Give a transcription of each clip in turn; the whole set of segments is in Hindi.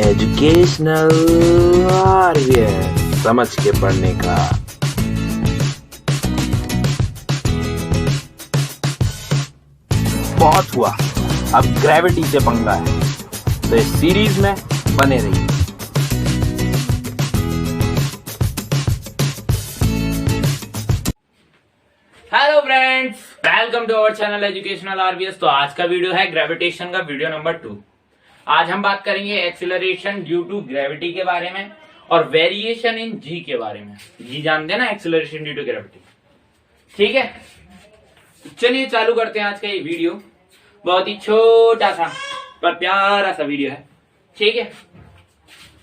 एजुकेशनल समझ के पढ़ने का। बहुत हुआ, अब ग्रेविटी से पंगा है, तो इस सीरीज में बने रहिए। Hello friends, welcome to our channel educational RVS. तो आज का वीडियो है ग्रेविटेशन का वीडियो नंबर 2। आज हम बात करेंगे एक्सीलरेशन ड्यू टू ग्रेविटी के बारे में और वेरिएशन इन जी के बारे में। जी जानते हैं ना, एक्सीलरेशन ड्यू टू ग्रेविटी। ठीक है, चलिए चालू करते हैं आज का ये वीडियो। बहुत ही छोटा सा पर प्यारा सा वीडियो है। ठीक है,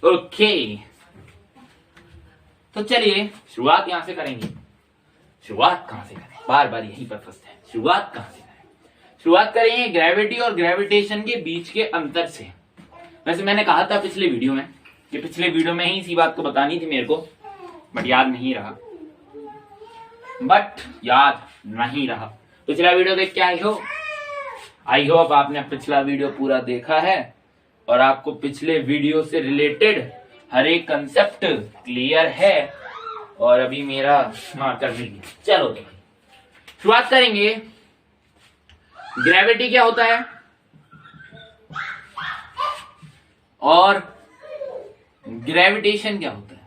ओके, तो चलिए शुरुआत यहां से करेंगे। शुरुआत कहां से करें, बार बार यहीं पर फंसते हैं। शुरुआत कहां से करें? शुरुआत करेंगे ग्रेविटी और ग्रेविटेशन के बीच के अंतर से। वैसे मैंने कहा था पिछले वीडियो में कि पिछले वीडियो में ही इसी बात को बतानी थी मेरे को, बट याद नहीं रहा। पिछला वीडियो देख के आई होप आपने पिछला वीडियो पूरा देखा है और आपको पिछले वीडियो से रिलेटेड हर एक कंसेप्ट क्लियर है। और अभी मेरा मार्कर भी गया। चलो तो शुरुआत करेंगे। ग्रेविटी क्या होता है और ग्रेविटेशन क्या होता है,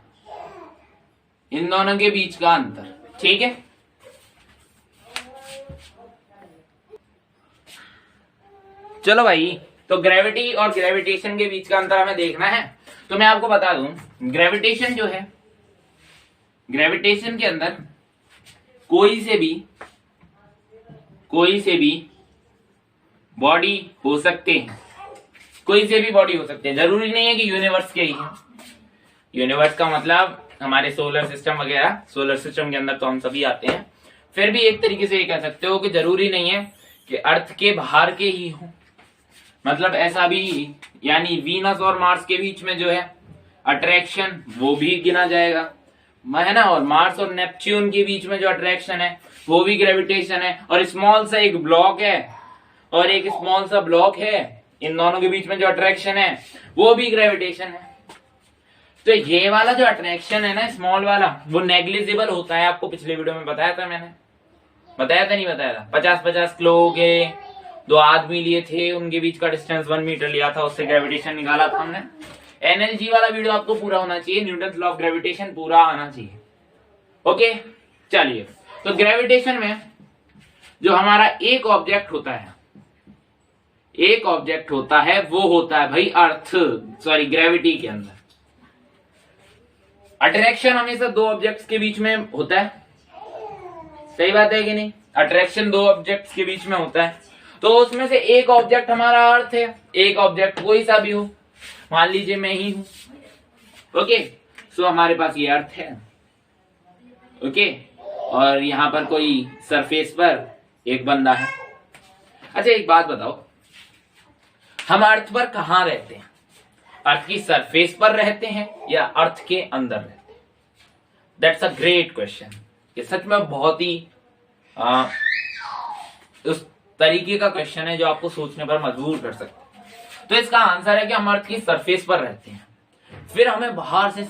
इन दोनों के बीच का अंतर। ठीक है, चलो भाई, तो ग्रेविटी और ग्रेविटेशन के बीच का अंतर हमें देखना है। तो मैं आपको बता दूं, ग्रेविटेशन जो है, ग्रेविटेशन के अंदर कोई से भी बॉडी हो सकते हैं। कोई से भी बॉडी हो सकते हैं, जरूरी नहीं है कि यूनिवर्स के ही है। यूनिवर्स का मतलब हमारे सोलर सिस्टम वगैरह, सोलर सिस्टम के अंदर तो हम सभी आते हैं। फिर भी एक तरीके से ये कह सकते हो कि जरूरी नहीं है कि अर्थ के बाहर के ही हो। मतलब ऐसा भी, यानी वीनस और मार्स के बीच में जो है अट्रैक्शन, वो भी गिना जाएगा, है ना। और मार्स और नेपच्यून के बीच में जो अट्रैक्शन है वो भी ग्रेविटेशन है। और स्मॉल सा एक ब्लॉक है और एक स्मॉल सा ब्लॉक है, इन दोनों के बीच में जो अट्रैक्शन है वो भी ग्रेविटेशन है। तो ये वाला जो अट्रैक्शन है ना, स्मॉल वाला, वो नेग्लिजिबल होता है। आपको पिछले वीडियो में बताया था, मैंने बताया था, नहीं बताया था? 50-50 किलो हो गए, 2 आदमी लिए थे, उनके बीच का डिस्टेंस 1 मीटर लिया था, उससे ग्रेविटेशन निकाला था हमने। एनएलजी वाला वीडियो आपको पूरा होना चाहिए, न्यूटन लॉ ऑफ ग्रेविटेशन पूरा आना चाहिए। ओके, चलिए, तो ग्रेविटेशन में जो हमारा एक ऑब्जेक्ट होता है, वो होता है भाई ग्रेविटी के अंदर अट्रैक्शन हमेशा 2 ऑब्जेक्ट्स के बीच में होता है। सही बात है कि नहीं? अट्रैक्शन 2 ऑब्जेक्ट्स के बीच में होता है। तो उसमें से एक ऑब्जेक्ट हमारा अर्थ है, एक ऑब्जेक्ट कोई सा भी हो, मान लीजिए मैं ही हूं। ओके, सो हमारे पास ये अर्थ है। ओके, और यहां पर कोई सरफेस पर एक बंदा है। अच्छा, एक बात बताओ, हम अर्थ पर कहां रहते हैं? अर्थ की सरफेस पर रहते हैं या अर्थ के अंदर रहते हैं? That's a great question. ये सच में बहुत ही उस तरीके का क्वेश्चन है जो आपको सोचने पर मजबूर कर सकता है। तो इसका आंसर है कि हम अर्थ की सरफेस पर रहते हैं। फिर हमें बाहर से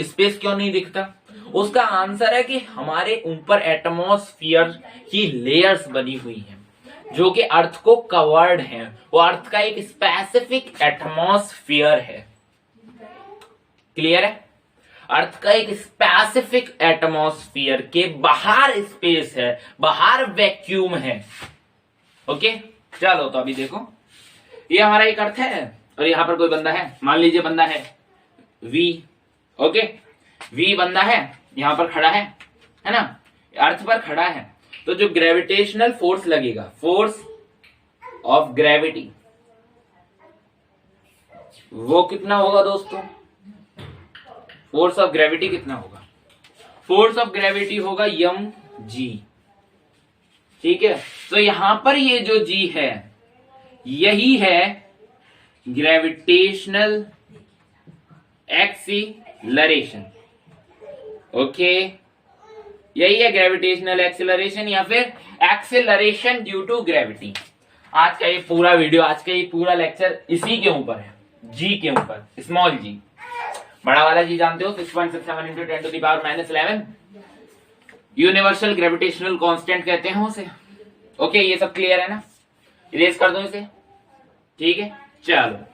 स्पेस क्यों नहीं दिखता? उसका आंसर है कि हमारे ऊपर एटमॉस्फेयर की लेयर्स बनी हुई हैं जो कि अर्थ को कवर्ड हैं। वो अर्थ का एक स्पेसिफिक एटमॉस्फेयर है। क्लियर है? अर्थ का एक स्पेसिफिक एटमॉस्फेयर के बाहर स्पेस है, बाहर वैक्यूम है। ओके, चलो तो अभी देखो, ये हमारा एक अर्थ है और यहां पर कोई बंदा है। मान लीजिए बंदा है वी। ओके, वी बंदा है, यहां पर खड़ा है ना, अर्थ पर खड़ा है। तो जो ग्रेविटेशनल फोर्स लगेगा, फोर्स ऑफ ग्रेविटी, वो कितना होगा दोस्तों? फोर्स ऑफ ग्रेविटी कितना होगा? फोर्स ऑफ ग्रेविटी होगा mg। ठीक है, तो यहां पर ये जो g है, यही है ग्रेविटेशनल एक्सीलरेशन। ओके, यही है ग्रेविटेशनल एक्सीलरेशन या फिर एक्सीलरेशन ड्यू टू ग्रेविटी। आज का ये पूरा वीडियो, आज का ये पूरा लेक्चर इसी के ऊपर है। जी के ऊपर, स्मॉल जी। बड़ा वाला जी जानते हो 6.67 into 10 to the power -11, universal gravitational constant कहते हैं उसे। ओके, ये सब क्लियर है ना? इरेज कर दो इसे, ठीक है। चलो,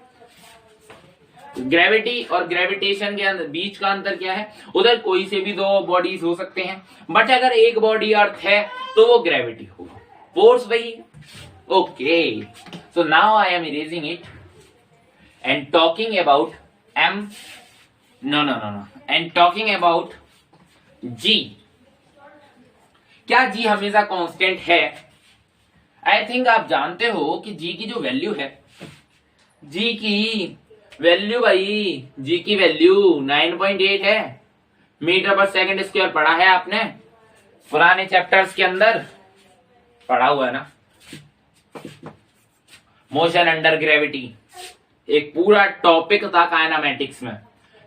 ग्रेविटी और ग्रेविटेशन के अंदर बीच का अंतर क्या है? उधर कोई से भी दो बॉडीज हो सकते हैं, बट अगर एक बॉडी अर्थ है तो वो ग्रेविटी होगा, फोर्स वही है। Okay, so now I am erasing it and talking about M, no, and talking about G. क्या जी हमेशा कांस्टेंट है? आई थिंक आप जानते हो कि जी की जो वैल्यू है, जी की वैल्यू भाई, जी की वैल्यू 9.8 है मीटर पर सेकंड स्क्वायर। पढ़ा है आपने पुराने चैप्टर्स के अंदर, पढ़ा हुआ है ना? मोशन अंडर ग्रेविटी एक पूरा टॉपिक था काइनेमेटिक्स में।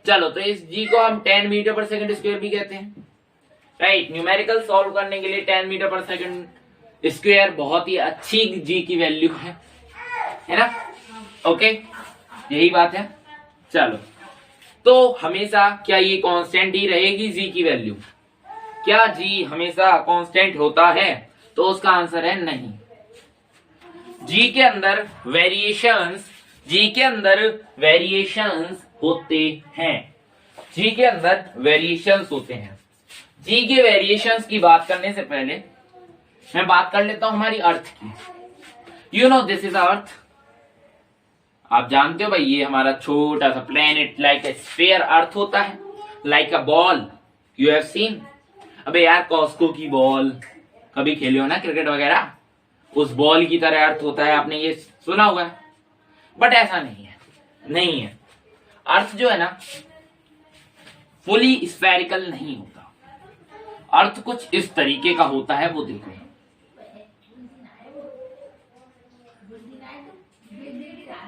चलो, तो इस जी को हम 10 मीटर पर सेकंड स्क्वायर भी कहते हैं, राइट। न्यूमेरिकल सॉल्व करने के लिए 10 मीटर पर सेकंड स्क्वायर बहुत ही अच्छी जी की वैल्यू है ना? ओके, यही बात है। चलो, तो हमेशा क्या ये कांस्टेंट ही रहेगी जी की वैल्यू? क्या जी हमेशा कांस्टेंट होता है? तो उसका आंसर है नहीं। जी के अंदर वेरिएशंस, जी के अंदर वेरिएशंस होते हैं, जी के अंदर वेरिएशंस होते हैं। जी के वेरिएशंस की बात करने से पहले मैं बात कर लेता हूं हमारी अर्थ की। You know this is earth. आप जानते हो भाई, ये हमारा छोटा सा प्लेनेट लाइक ए स्फीयर अर्थ होता है, like a ball. You have seen, अबे यार कॉस्को की बॉल कभी खेले हो ना क्रिकेट वगैरह, उस बॉल की तरह अर्थ होता है, आपने ये सुना हुआ है। बट ऐसा नहीं है। अर्थ जो है ना फुली स्फेरिकल नहीं होता, अर्थ कुछ इस तरीके का होता है, वो देखो।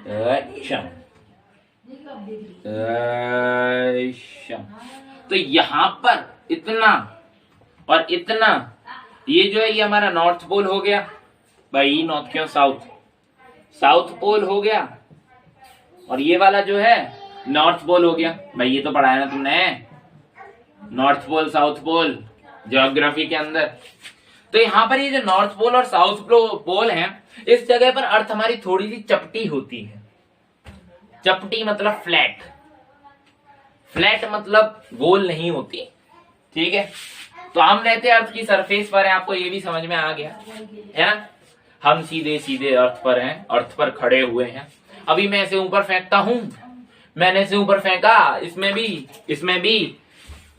अच्छा, तो यहां पर इतना और इतना, ये जो है ये हमारा नॉर्थ पोल हो गया भाई, नॉर्थ क्यों साउथ पोल हो गया, और ये वाला जो है नॉर्थ पोल हो गया भाई। ये तो पढ़ाया ना तुमने, north pole south pole geography के अंदर। तो यहां पर ये जो नॉर्थ पोल और साउथ पोल है, इस जगह पर अर्थ हमारी थोड़ी सी चपटी होती है। चपटी मतलब फ्लैट, फ्लैट मतलब गोल नहीं होती, ठीक है। तो हम रहते अर्थ की सरफेस पर है, आपको ये भी समझ में आ गया है ना? हम सीधे सीधे अर्थ पर हैं, अर्थ पर खड़े हुए हैं। अभी मैं इसे ऊपर फेंकता हूं, मैंने इसे ऊपर फेंका, इसमें भी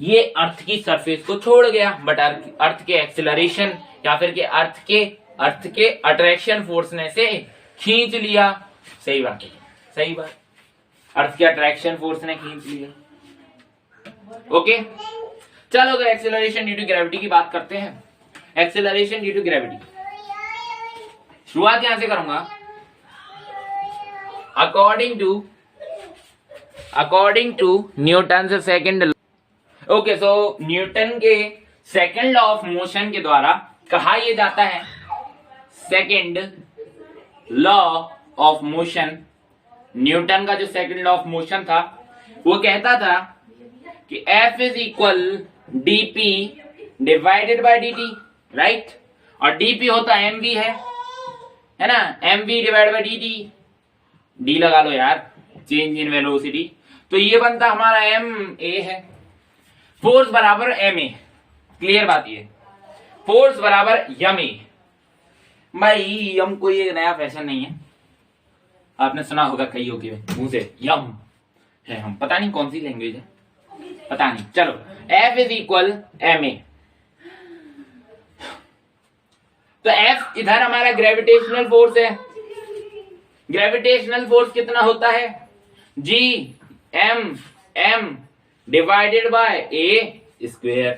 ये अर्थ की सरफेस को छोड़ गया, बट अर्थ के एक्सेलरेशन या फिर के अर्थ के अट्रैक्शन फोर्स ने से खींच लिया। सही बात है, सही बात, अर्थ के अट्रैक्शन फोर्स ने खींच लिया। ओके, चलो तो एक्सेलरेशन ड्यू टू ग्रेविटी की बात करते हैं। एक्सेलरेशन ड्यू टू ग्रेविटी, शुरुआत यहां से करूंगा। According to Newton second, okay, so Newton के सेकंड लॉ ऑफ मोशन के द्वारा कहा यह जाता है, second law of motion, Newton का जो सेकंड लॉ ऑफ मोशन था वो कहता था कि F is equal dp divided by dt, right. और dp होता mv है ना, mv divide by dt, d लगा लो यार, चेंज इन वेलोसिटी। तो ये बनता हमारा ma है, फोर्स बराबर ma, क्लियर बात ये, फोर्स बराबर ma। भाई यम कोई एक नया फैशन नहीं है, आपने सुना होगा कईयों के मुंह से, यम है, हम पता नहीं कौन सी लैंग्वेज है, पता नहीं। चलो, F इज इक्वल ma, तो F इधर हमारा ग्रेविटेशनल फोर्स है। ग्रेविटेशनल फोर्स कितना होता है? G m divided by a square.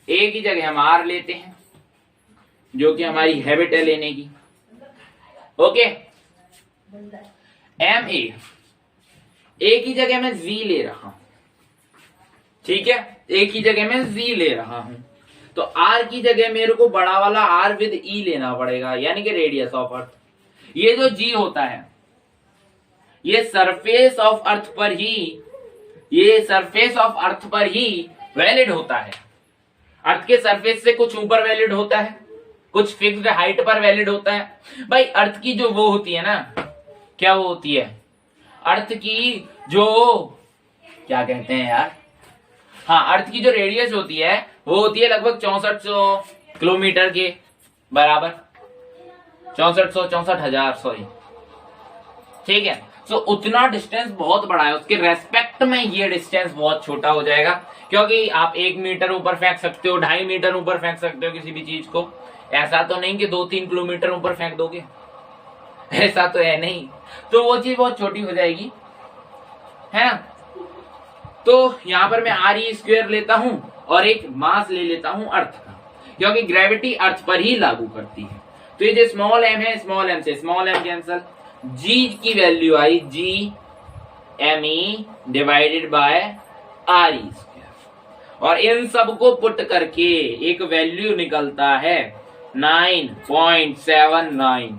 a की जगह हम r लेते हैं, जो कि हमारी हैबिट है लेने की। ओके, ma, a की जगह मैं z ले रहा हूं, ठीक है, a की जगह मैं z ले रहा हूं, तो r की जगह मेरे को बड़ा वाला r विद e लेना पड़ेगा, यानी कि रेडियस ऑफ अर्थ। ये जो g होता है, ये सरफेस ऑफ अर्थ पर ही, ये सरफेस ऑफ अर्थ पर ही वैलिड होता है। अर्थ के सरफेस से कुछ ऊपर वैलिड होता है, कुछ फिक्स्ड हाइट पर वैलिड होता है। भाई अर्थ की जो वो होती है ना, क्या वो होती है, अर्थ की जो क्या कहते हैं यार, हाँ, अर्थ की जो रेडियस होती है वो होती है लगभग 6400 किलोमीटर के बराबर, 6400 सॉरी, ठीक है। सो उतना डिस्टेंस बहुत बड़ा है, उसके रेस्पेक्ट में ये डिस्टेंस बहुत छोटा हो जाएगा, क्योंकि आप 1 मीटर ऊपर फेंक सकते हो, 2.5 मीटर ऊपर फेंक सकते हो किसी भी चीज को, ऐसा तो नहीं कि 2-3 किलोमीटर ऊपर फेंक दोगे, ऐसा तो है नहीं। तो वो चीज बहुत छोटी हो जाएगी, है ना। तो यहां पर मैं r² लेता हूं और एक मास ले लेता हूं अर्थ का, क्योंकि ग्रेविटी अर्थ पर ही लागू करती है। तो ये जो स्मॉल m है, स्मॉल m से स्मॉल m कैंसल, g की value I Gme divided by re², और इन सब को पुट करके एक वैल्यू निकलता है 9.79,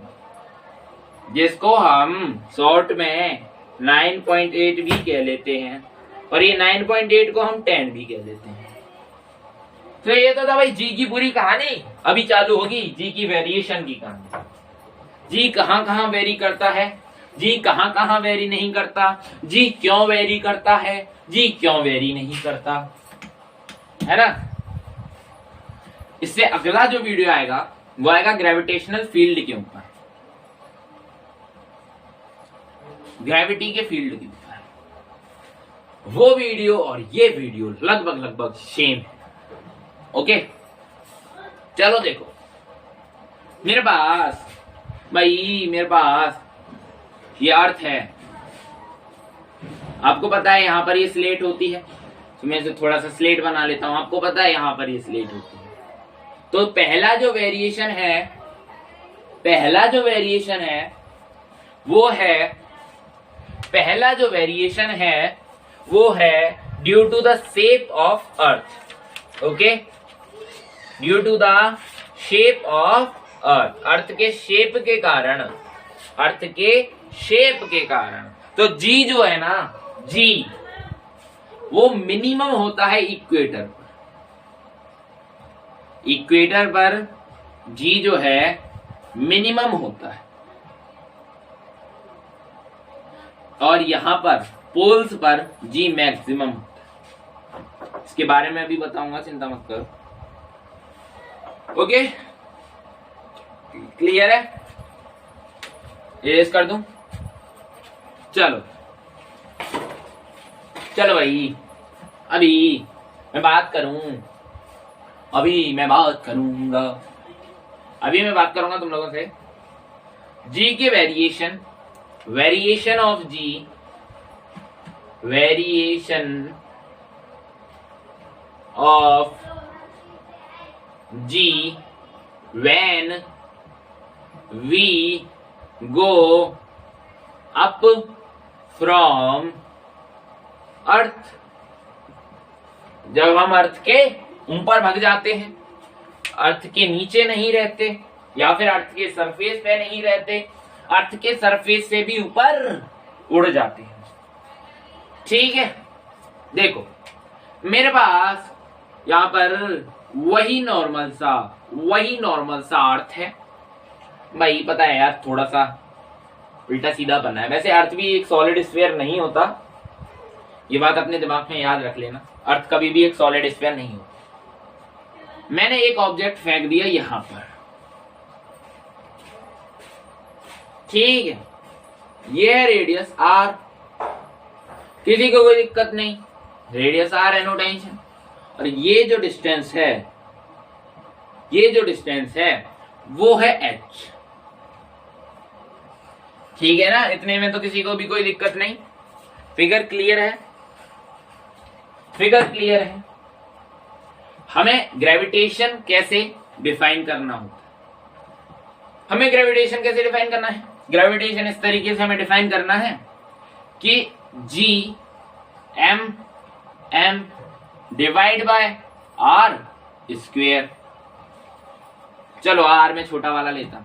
जिसको हम शॉर्ट में 9.8 भी कह लेते हैं, और ये 9.8 को हम 10 भी कह लेते हैं। तो ये तो था भाई जी की पूरी कहानी। अभी चालू होगी जी की वेरिएशन की कहानी। जी कहां कहां वेरी करता है, जी कहां कहां वेरी नहीं करता, जी क्यों वेरी करता है, जी क्यों वेरी नहीं करता, है ना। इससे अगला जो वीडियो आएगा वो आएगा ग्रेविटेशनल फील्ड के ऊपर, ग्रेविटी के फील्ड के ऊपर। वो वीडियो और ये वीडियो लगभग सेम है। ओके, चलो देखो, मेरे पास ये अर्थ है, आपको पता है यहां पर ये स्लेट होती है, तो मैं इसे थोड़ा सा स्लेट बना लेता हूं। आपको पता है यहां पर ये स्लेट होती है। तो पहला जो वेरिएशन है वो है due to the shape of earth. Okay, due to the shape of earth, earth के शेप के कारण, तो जी जो है ना, जी वो मिनिमम होता है इक्वेटर पर जी जो है मिनिमम होता है, और यहां पर पोल्स पर जी मैक्सिमम होता है। इसके बारे में अभी बताऊंगा, चिंता मत करो। ओके, क्लियर है, इरेज कर दूं। चलो भाई, अभी मैं बात करूंगा तुम लोगों से जी के variation of G, when we go up from earth, जब हम अर्थ के ऊपर भाग जाते हैं, अर्थ के नीचे नहीं रहते, या फिर अर्थ के सरफेस पे नहीं रहते, अर्थ के सरफेस से भी ऊपर उड़ जाते हैं। ठीक है, देखो मेरे पास यहां पर वही नॉर्मल सा अर्थ है। भाई पता है यार, थोड़ा सा उल्टा सीधा बना है। वैसे अर्थ भी एक सॉलिड स्फीयर नहीं होता, ये बात अपने दिमाग में याद रख लेना। अर्थ कभी भी एक सॉलिड स्फीयर नहीं होता। मैंने एक ऑब्जेक्ट फेंक दिया यहां पर, ठीक है, ये है रेडियस आर, किसी को कोई दिक्कत नहीं, रेडियस आर है, नो टेंशन। और ये जो डिस्टेंस है वो है एच, ठीक है ना। इतने में तो किसी को भी कोई दिक्कत नहीं। फिगर क्लियर है? हमें ग्रेविटेशन कैसे डिफाइन करना होता है? ग्रेविटेशन इस तरीके से हमें डिफाइन करना है कि G M divide by R square. चलो आर में छोटा वाला लेता हूं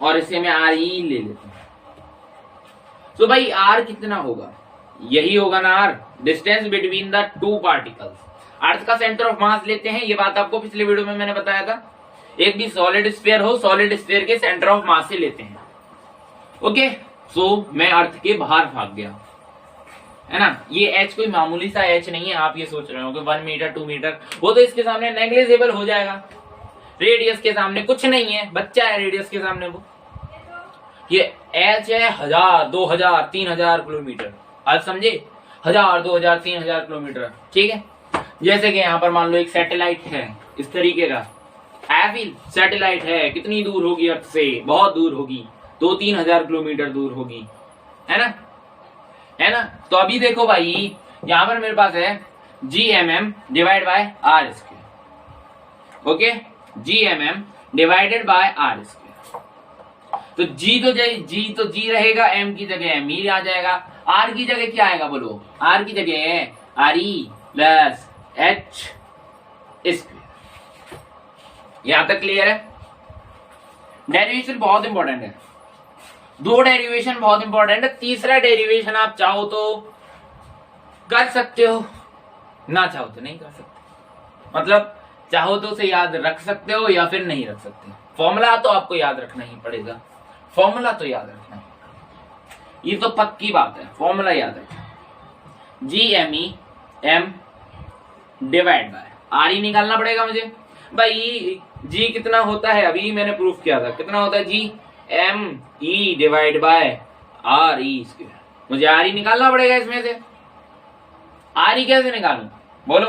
और इसे मैं आर ई ले लेता हूं। तो भाई आर कितना होगा, यही होगा ना R, distance between the two particles. Earth का सेंटर ऑफ मास लेते हैं, ये बात आपको पिछले वीडियो में मैंने बताया था। एक भी सॉलिड स्फीयर हो, सॉलिड स्फीयर के सेंटर ऑफ मास से लेते हैं। ओके, सो मैं अर्थ के बाहर भाग गया, है ना। ये एच कोई मामूली सा एच नहीं है, आप ये सोच रहे हो कि 1 मीटर 2 मीटर, वो तो इसके सामने नेग्लिजिबल हो जाएगा। रेडियस के सामने कुछ नहीं है, बच्चा है रेडियस के सामने वो। ये एच है 1000 2000 3000 किलोमीटर, आप समझे, 1000 2000 3000 किलोमीटर, ठीक है। जैसे कि यहाँ पर मान लो एक सैटेलाइट है इस तरीके का, एफिल सैटेलाइट है, कितनी दूर होगी अर्थ से, बहुत दूर होगी, 2-3 हजार किलोमीटर दूर होगी, है ना, है ना। तो अभी देखो भाई, यहां पर मेरे पास है GMM divide by R square. Okay, GMM divided by R square. तो G तो G रहेगा, M की जगह M ही आ जाएगा, R की जगह क्या आएगा बोलो, R की जगह है RE प्लस H स्क्वायर। यहां तक क्लियर है। डेरिवेशन बहुत इंपॉर्टेंट है, 2 डेरिवेशन बहुत इंपॉर्टेंट है, तीसरा डेरिवेशन आप चाहो तो कर सकते हो, ना चाहो तो नहीं कर सकते। मतलब चाहो तो उसे याद रख सकते हो या फिर नहीं रख सकते। फॉर्मूला तो आपको याद रखना ही पड़ेगा, फॉर्मूला तो याद रखना ही, ये तो पक्की बात है, फॉर्मूला याद रखना। GME डिवाइड बाय RE निकालना पड़ेगा मुझे। भाई G कितना होता है, अभी मैंने प्रूफ किया था, कितना होता है GME divide by RE square. मुझे RE निकालना पड़ेगा इसमें से। RE कैसे निकालूं बोलो,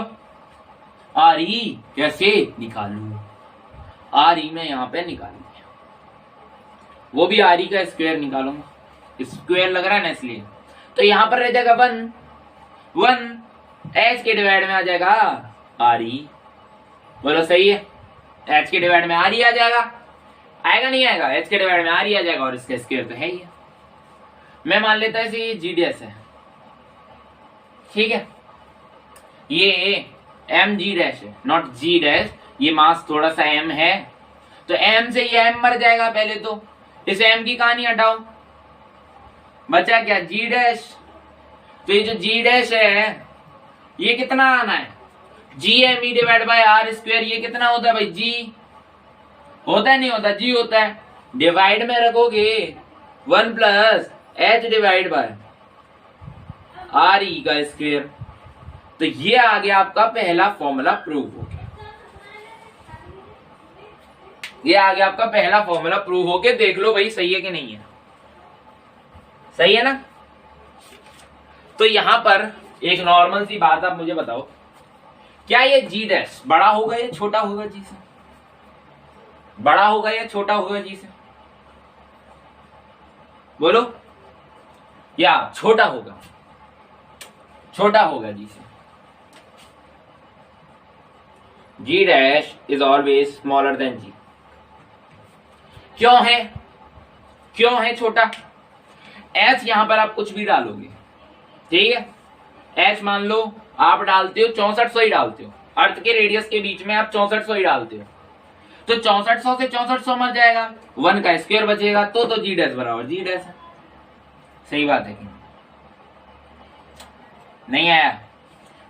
RE कैसे निकालूं, RE में यहां पे निकालूंगा, वो भी RE का स्क्वायर निकालूंगा, स्क्वायर लग रहा है ना इसलिए। तो यहां पर रह जाएगा 1 H के डिवाइड में आ जाएगा RE, बोलो सही है। H के डिवाइड में RE आ जाएगा, आएगा नहीं आएगा, H के डिवाइड में RE आ जाएगा, और इसका स्क्वायर तो है ही है। मैं मान लेता है ये G डैश है, ठीक है, ये mg डैश है, नॉट G डैश, ये मास थोड़ा सा m है, तो m से ये m मर जाएगा पहले तो, इस m की कहानी हटाओ, बचा क्या G डैश। तो ये जो G डैश है ये कितना आना है, GME divide by R square, ये कितना होता है भाई, G होता है नहीं होता, G होता है, डिवाइड में रखोगे 1 plus H divide by RE का स्क्वायर। तो ये आ गया आपका पहला फॉर्मूला प्रूव हो गया, ये आ गया आपका पहला फॉर्मूला प्रूव हो गया। देख लो भाई सही है कि नहीं है, सही है ना। तो यहां पर एक नॉर्मल सी बात आप मुझे बताओ, क्या ये G डैश बड़ा होगा या छोटा होगा G से, बड़ा होगा या छोटा होगा G से, बोलो, या छोटा होगा, छोटा होगा G से। G dash is always smaller than G। क्यों है, क्यों है छोटा, H यहां पर आप कुछ भी डालोगे, ठीक है, H मान लो आप डालते हो 6400 ही डालते हो, अर्थ के रेडियस के बीच में आप 6400 ही डालते हो, तो 6400 से 6400 मर जाएगा, 1 का स्क्वायर बचेगा, तो G डैश बराबर G डैश है। सही बात है कि नहीं आया,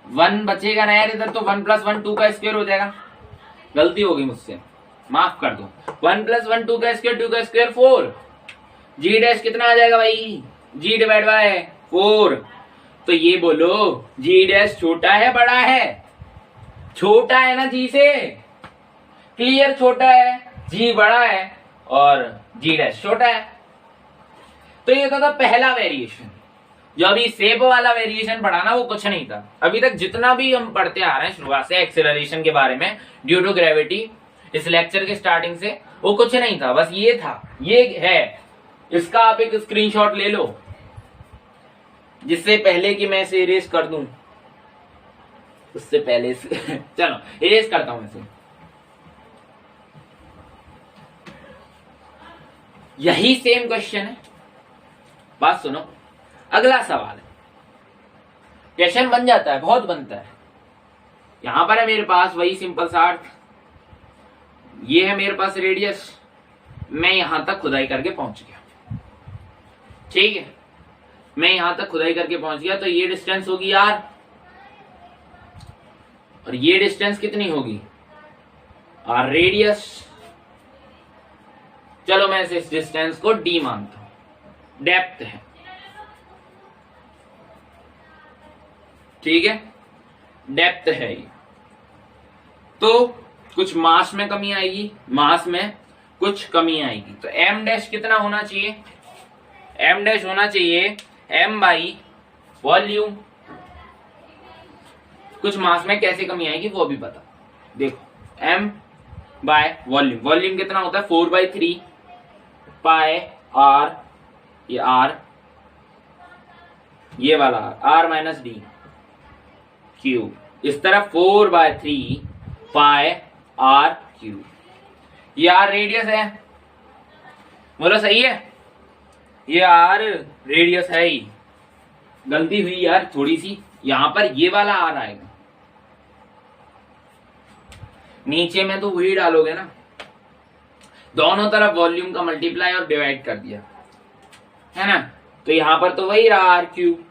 1 बचेगा ना यार इधर, तो 1 प्लस 1 2 का स्क्वायर हो जाएगा, गलती होगी मुझसे, माफ कर दो। 1 प्लस 1 2 का स्क्वायर, 2 का स्क्वायर 4, G डैश कितना आ जाएगा भाई, G डिवाइड बाय 4। तो ये बोलो G डैश छोटा है बड़ा है, छोटा है ना G से, क्लियर, छोटा है, G बड़ा है और G डैश छोटा है। तो ये था पहला वेरिएशन। जो अभी शेप वाला वेरिएशन पढ़ा ना वो कुछ नहीं था, अभी तक जितना भी हम पढ़ते आ रहे हैं शुरुआत से एक्सेलरेशन के बारे में ड्यू टू ग्रेविटी, इस लेक्चर के स्टार्टिंग से, वो कुछ नहीं था, बस ये था, ये है। इसका आप एक स्क्रीनशॉट ले लो, जिससे पहले कि मैं इसे इरेज कर दूं, उससे पहले चलो इरेज करता हूं इसे। यही सेम क्वेश्चन है, बात सुनो। अगला सवाल है, क्वेश्चन बन जाता है, बहुत बनता है। यहां पर है मेरे पास वही सिंपल सा अर्थ, ये है मेरे पास रेडियस, मैं यहां तक खुदाई करके पहुंच गया, ठीक है। मैं यहां तक खुदाई करके पहुंच गया, तो ये डिस्टेंस होगी R और ये डिस्टेंस कितनी होगी R रेडियस। चलो मैं इस डिस्टेंस को D मानता हूं, डेप्थ है, ठीक है, डेप्थ है ये। तो कुछ मास में कमी आएगी, मास में कुछ कमी आएगी, तो m डैश कितना होना चाहिए, m डैश होना चाहिए m बाई वॉल्यूम। कुछ मास में कैसे कमी आएगी वो भी बता, देखो m बाय वॉल्यूम, वॉल्यूम कितना होता है 4/3 पाई r, ये r, ये वाला r माइनस डी क्यूब, इस तरफ 4/3 पाई r क्यूब, ये r रेडियस है, बोलो सही है, ये r रेडियस है ही, गलती हुई यार थोड़ी सी, यहां पर ये वाला r आएगा, नीचे में तो वही डालोगे ना, दोनों तरफ वॉल्यूम का मल्टीप्लाई और डिवाइड कर दिया है ना, तो यहां पर तो वही रहा r क्यूब,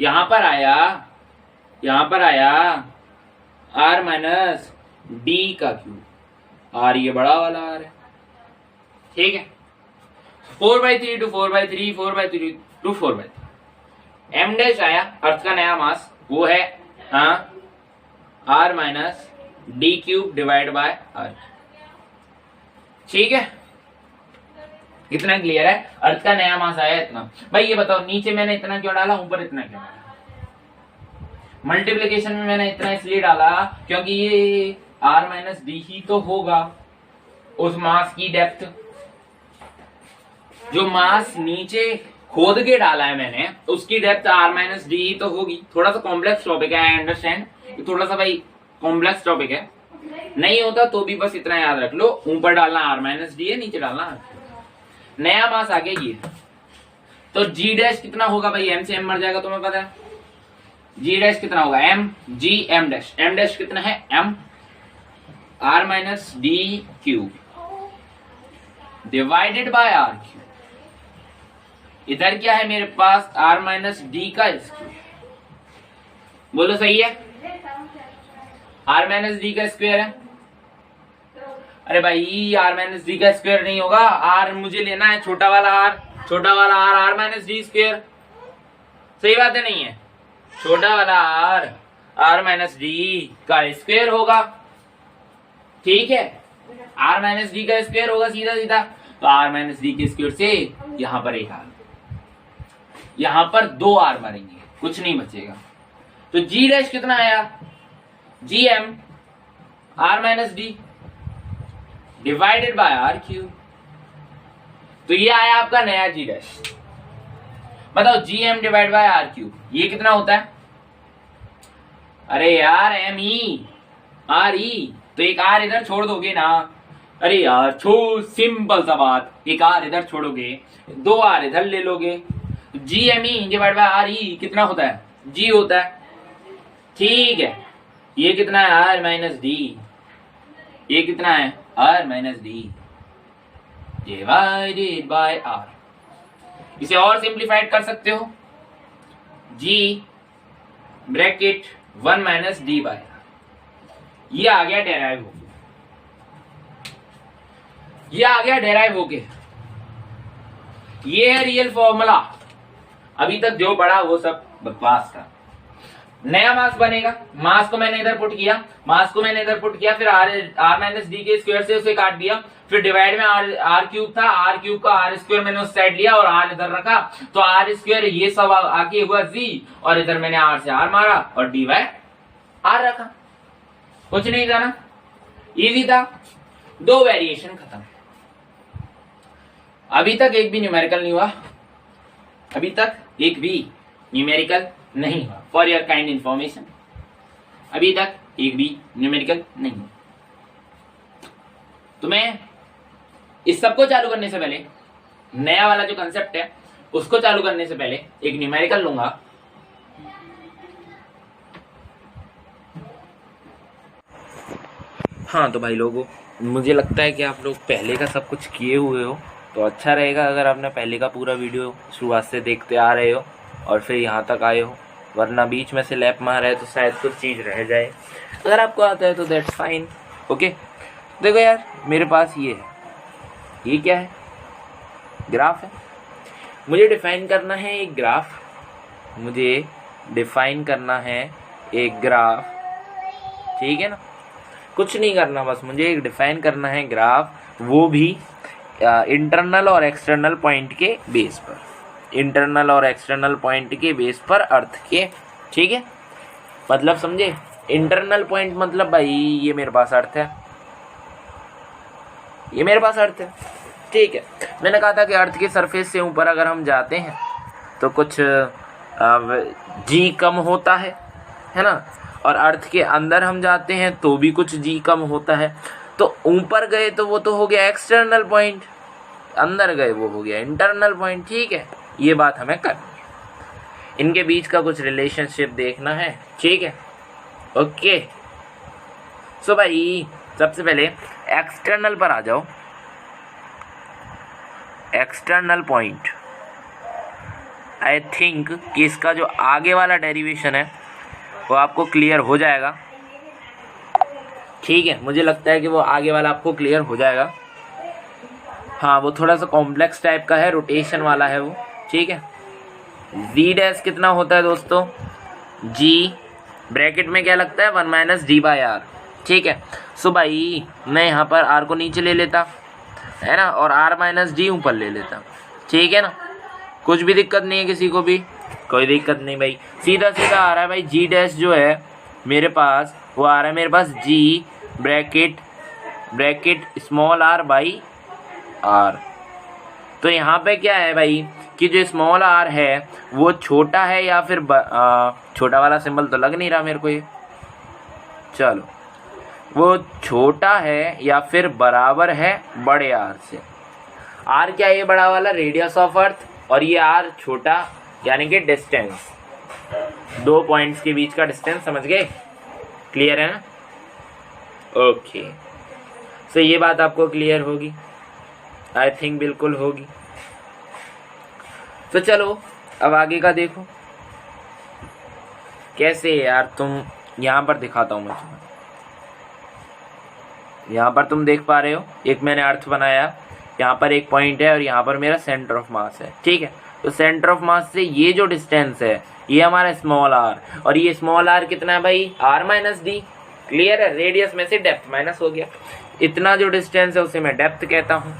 यहां पर आया r माइनस डी का क्यूब, r ये बड़ा वाला r है, ठीक है, 4/3 टू 4/3, 4/3 टू 4/3, m डैश आया, अर्थ का नया मास, वो है r minus D cube divide by r, ठीक है, इतना क्लियर है, अर्थ का नया मास आया इतना। भाई ये बताओ नीचे मैंने इतना क्यों डाला, ऊपर इतना क्यों डाला? मल्टीप्लिकेशन में मैंने इतना इसलिए डाला क्योंकि ये r माइनस डी ही तो होगा उस मास की डेप्थ, जो मास नीचे खोद के डाला है मैंने उसकी डेप्थ r माइनस डी ही तो होगी। थोड़ा सा कॉम्प्लेक्स टॉपिक है, आई अंडरस्टैंड, थोड़ा सा भाई कॉम्प्लेक्स टॉपिक है, नहीं होता तो भी बस इतना याद रख लो, ऊपर डालना r माइनस डी है, नीचे डालना r, नया मास आ गया ये, तो g डैश कितना होगा भाई, m से m मर जाएगा तुम्हें पता है, g डैश कितना होगा m g m डैश कितना है m r minus D cube divided by r cube, इधर क्या है मेरे पास r माइनस डी का स्क्वायर, बोलो सही है, r माइनस डी का स्क्वायर है, अरे भाई r माइनस डी का स्क्वायर नहीं होगा, r मुझे लेना है छोटा वाला r माइनस डी स्क्वायर, सही बात है नहीं है, छोटा वाला r माइनस डी का स्क्वायर होगा, ठीक है, r माइनस डी का स्क्वायर होगा सीधा सीधा, तो r माइनस डी के स्क्वायर से यहां पर एक r, यहां पर 2 r मरेंगे, कुछ नहीं बचेगा, तो g डैश कितना आया, gm r minus D divided by r cube, तो ये आया आपका नया g डैश। बताओ gm divide by r cube ये कितना होता है, अरे यार m ई r ई, तो एक r इधर छोड़ दोगे ना, अरे यार सिंपल सा बात, एक r इधर छोड़ोगे 2 r इधर ले लोगे, gm E divide by r ई कितना होता है, g होता है, ठीक है, ये कितना है r माइनस डी, ये कितना है r minus D divided by r, इसे और सिंप्लीफाइड कर सकते हो, g bracket 1 minus D by r, ये आ गया डेराइव हो गया, ये आ गया डेराइव हो गया, ये है रियल फॉर्मूला, अभी तक जो पढ़ा वो सब बकवास था। नया मास बनेगा, मास को मैंने इधर पुट किया, फिर r माइनस डी के स्क्वायर से उसे काट दिया, फिर डिवाइड में r क्यूब था, r क्यूब का r स्क्वायर मैंने उस साइड लिया और r इधर रखा, तो r स्क्वायर ये सब आके हुआ z, और इधर मैंने r से r मारा और डी बाय r रखा, कुछ नहीं था ना, इजी था, 2 वेरिएशन खत्म। अभी तक एक भी न्यूमेरिकल नहीं हुआ, अभी तक एक भी न्यूमेरिकल नहीं हुआ, फॉर योर काइंड इंफॉर्मेशन, अभी तक एक भी न्यूमेरिकल नहीं हुआ। तो मैं इस सबको चालू करने से पहले, नया वाला जो कंसेप्ट है उसको चालू करने से पहले एक न्यूमेरिकल लूंगा, हाँ तो भाई लोगों, मुझे लगता है कि आप लोग पहले का सब कुछ किए हुए हो, तो अच्छा रहेगा अगर आपने पहले का पूरा वीडियो शुरुआत से देखते आ रहे हो, और फिर यहाँ तक आए हो, वरना बीच में से लैप मारा है तो शायद कुछ चीज़ रह जाए। अगर आपको आता है तो दैट्स फाइन। ओके, देखो यार मेरे पास ये है, ये क्या है, ग्राफ है। मुझे डिफाइन करना है एक ग्राफ, मुझे डिफाइन करना है एक ग्राफ, ठीक है ना, कुछ नहीं करना, बस मुझे एक डिफाइन करना है ग्राफ, वो भी इंटरनल और एक्सटर्नल पॉइंट के बेस पर, इंटरनल और एक्सटर्नल पॉइंट के बेस पर अर्थ के, ठीक है। मतलब समझे, इंटरनल पॉइंट मतलब भाई ये मेरे पास अर्थ है, ये मेरे पास अर्थ है, ठीक है। मैंने कहा था कि अर्थ के सरफेस से ऊपर अगर हम जाते हैं तो कुछ जी कम होता है ना, और अर्थ के अंदर हम जाते हैं तो भी कुछ जी कम होता है। तो ऊपर गए तो वो तो हो गया एक्सटर्नल पॉइंट, अंदर गए वो हो गया इंटरनल पॉइंट, ठीक है। ये बात हमें करनी है, इनके बीच का कुछ रिलेशनशिप देखना है, ठीक है। ओके, सो भाई सबसे पहले एक्सटर्नल पर आ जाओ। एक्सटर्नल पॉइंट, आई थिंक कि इसका जो आगे वाला डेरिवेशन है वो आपको क्लियर हो जाएगा, ठीक है। मुझे लगता है कि वो आगे वाला आपको क्लियर हो जाएगा। हाँ, वो थोड़ा सा कॉम्प्लेक्स टाइप का है, रोटेशन वाला है वो, ठीक है। जी डैश कितना होता है दोस्तों, जी ब्रैकेट में क्या लगता है 1 माइनस डी बाई आर, ठीक है। सो भाई मैं यहाँ पर आर को नीचे ले लेता है ना, और आर माइनस डी ऊपर ले लेता, ठीक है ना। कुछ भी दिक्कत नहीं है, किसी को भी कोई दिक्कत नहीं भाई, सीधा सीधा आ रहा है भाई। जी डैश जो है मेरे पास वो आ रहा है मेरे पास G bracket small R by R. तो यहाँ पे क्या है भाई कि जो स्मॉल आर है वो छोटा है या फिर छोटा वाला सिंबल तो लग नहीं रहा मेरे को ये, चलो वो छोटा है या फिर बराबर है बड़े आर से। आर क्या है, ये बड़ा वाला रेडियस ऑफ अर्थ, और ये आर छोटा यानी कि डिस्टेंस, दो पॉइंट्स के बीच का डिस्टेंस, समझ गए, क्लियर है ना। ओके, सो ये बात आपको क्लियर होगी, आई थिंक बिल्कुल होगी। तो चलो अब आगे का देखो कैसे यार, तुम यहाँ पर दिखाता हूँ मैं तुम्हें। यहाँ पर तुम देख पा रहे हो, एक मैंने अर्थ बनाया, यहाँ पर एक पॉइंट है और यहाँ पर मेरा सेंटर ऑफ मास है, ठीक है। तो सेंटर ऑफ मास से ये जो डिस्टेंस है ये हमारा स्मॉल आर, और ये स्मॉल आर कितना है भाई, आर माइनस डी, क्लियर है। रेडियस में से डेप्थ माइनस हो गया, इतना जो डिस्टेंस है उसे मैं डेप्थ कहता हूँ,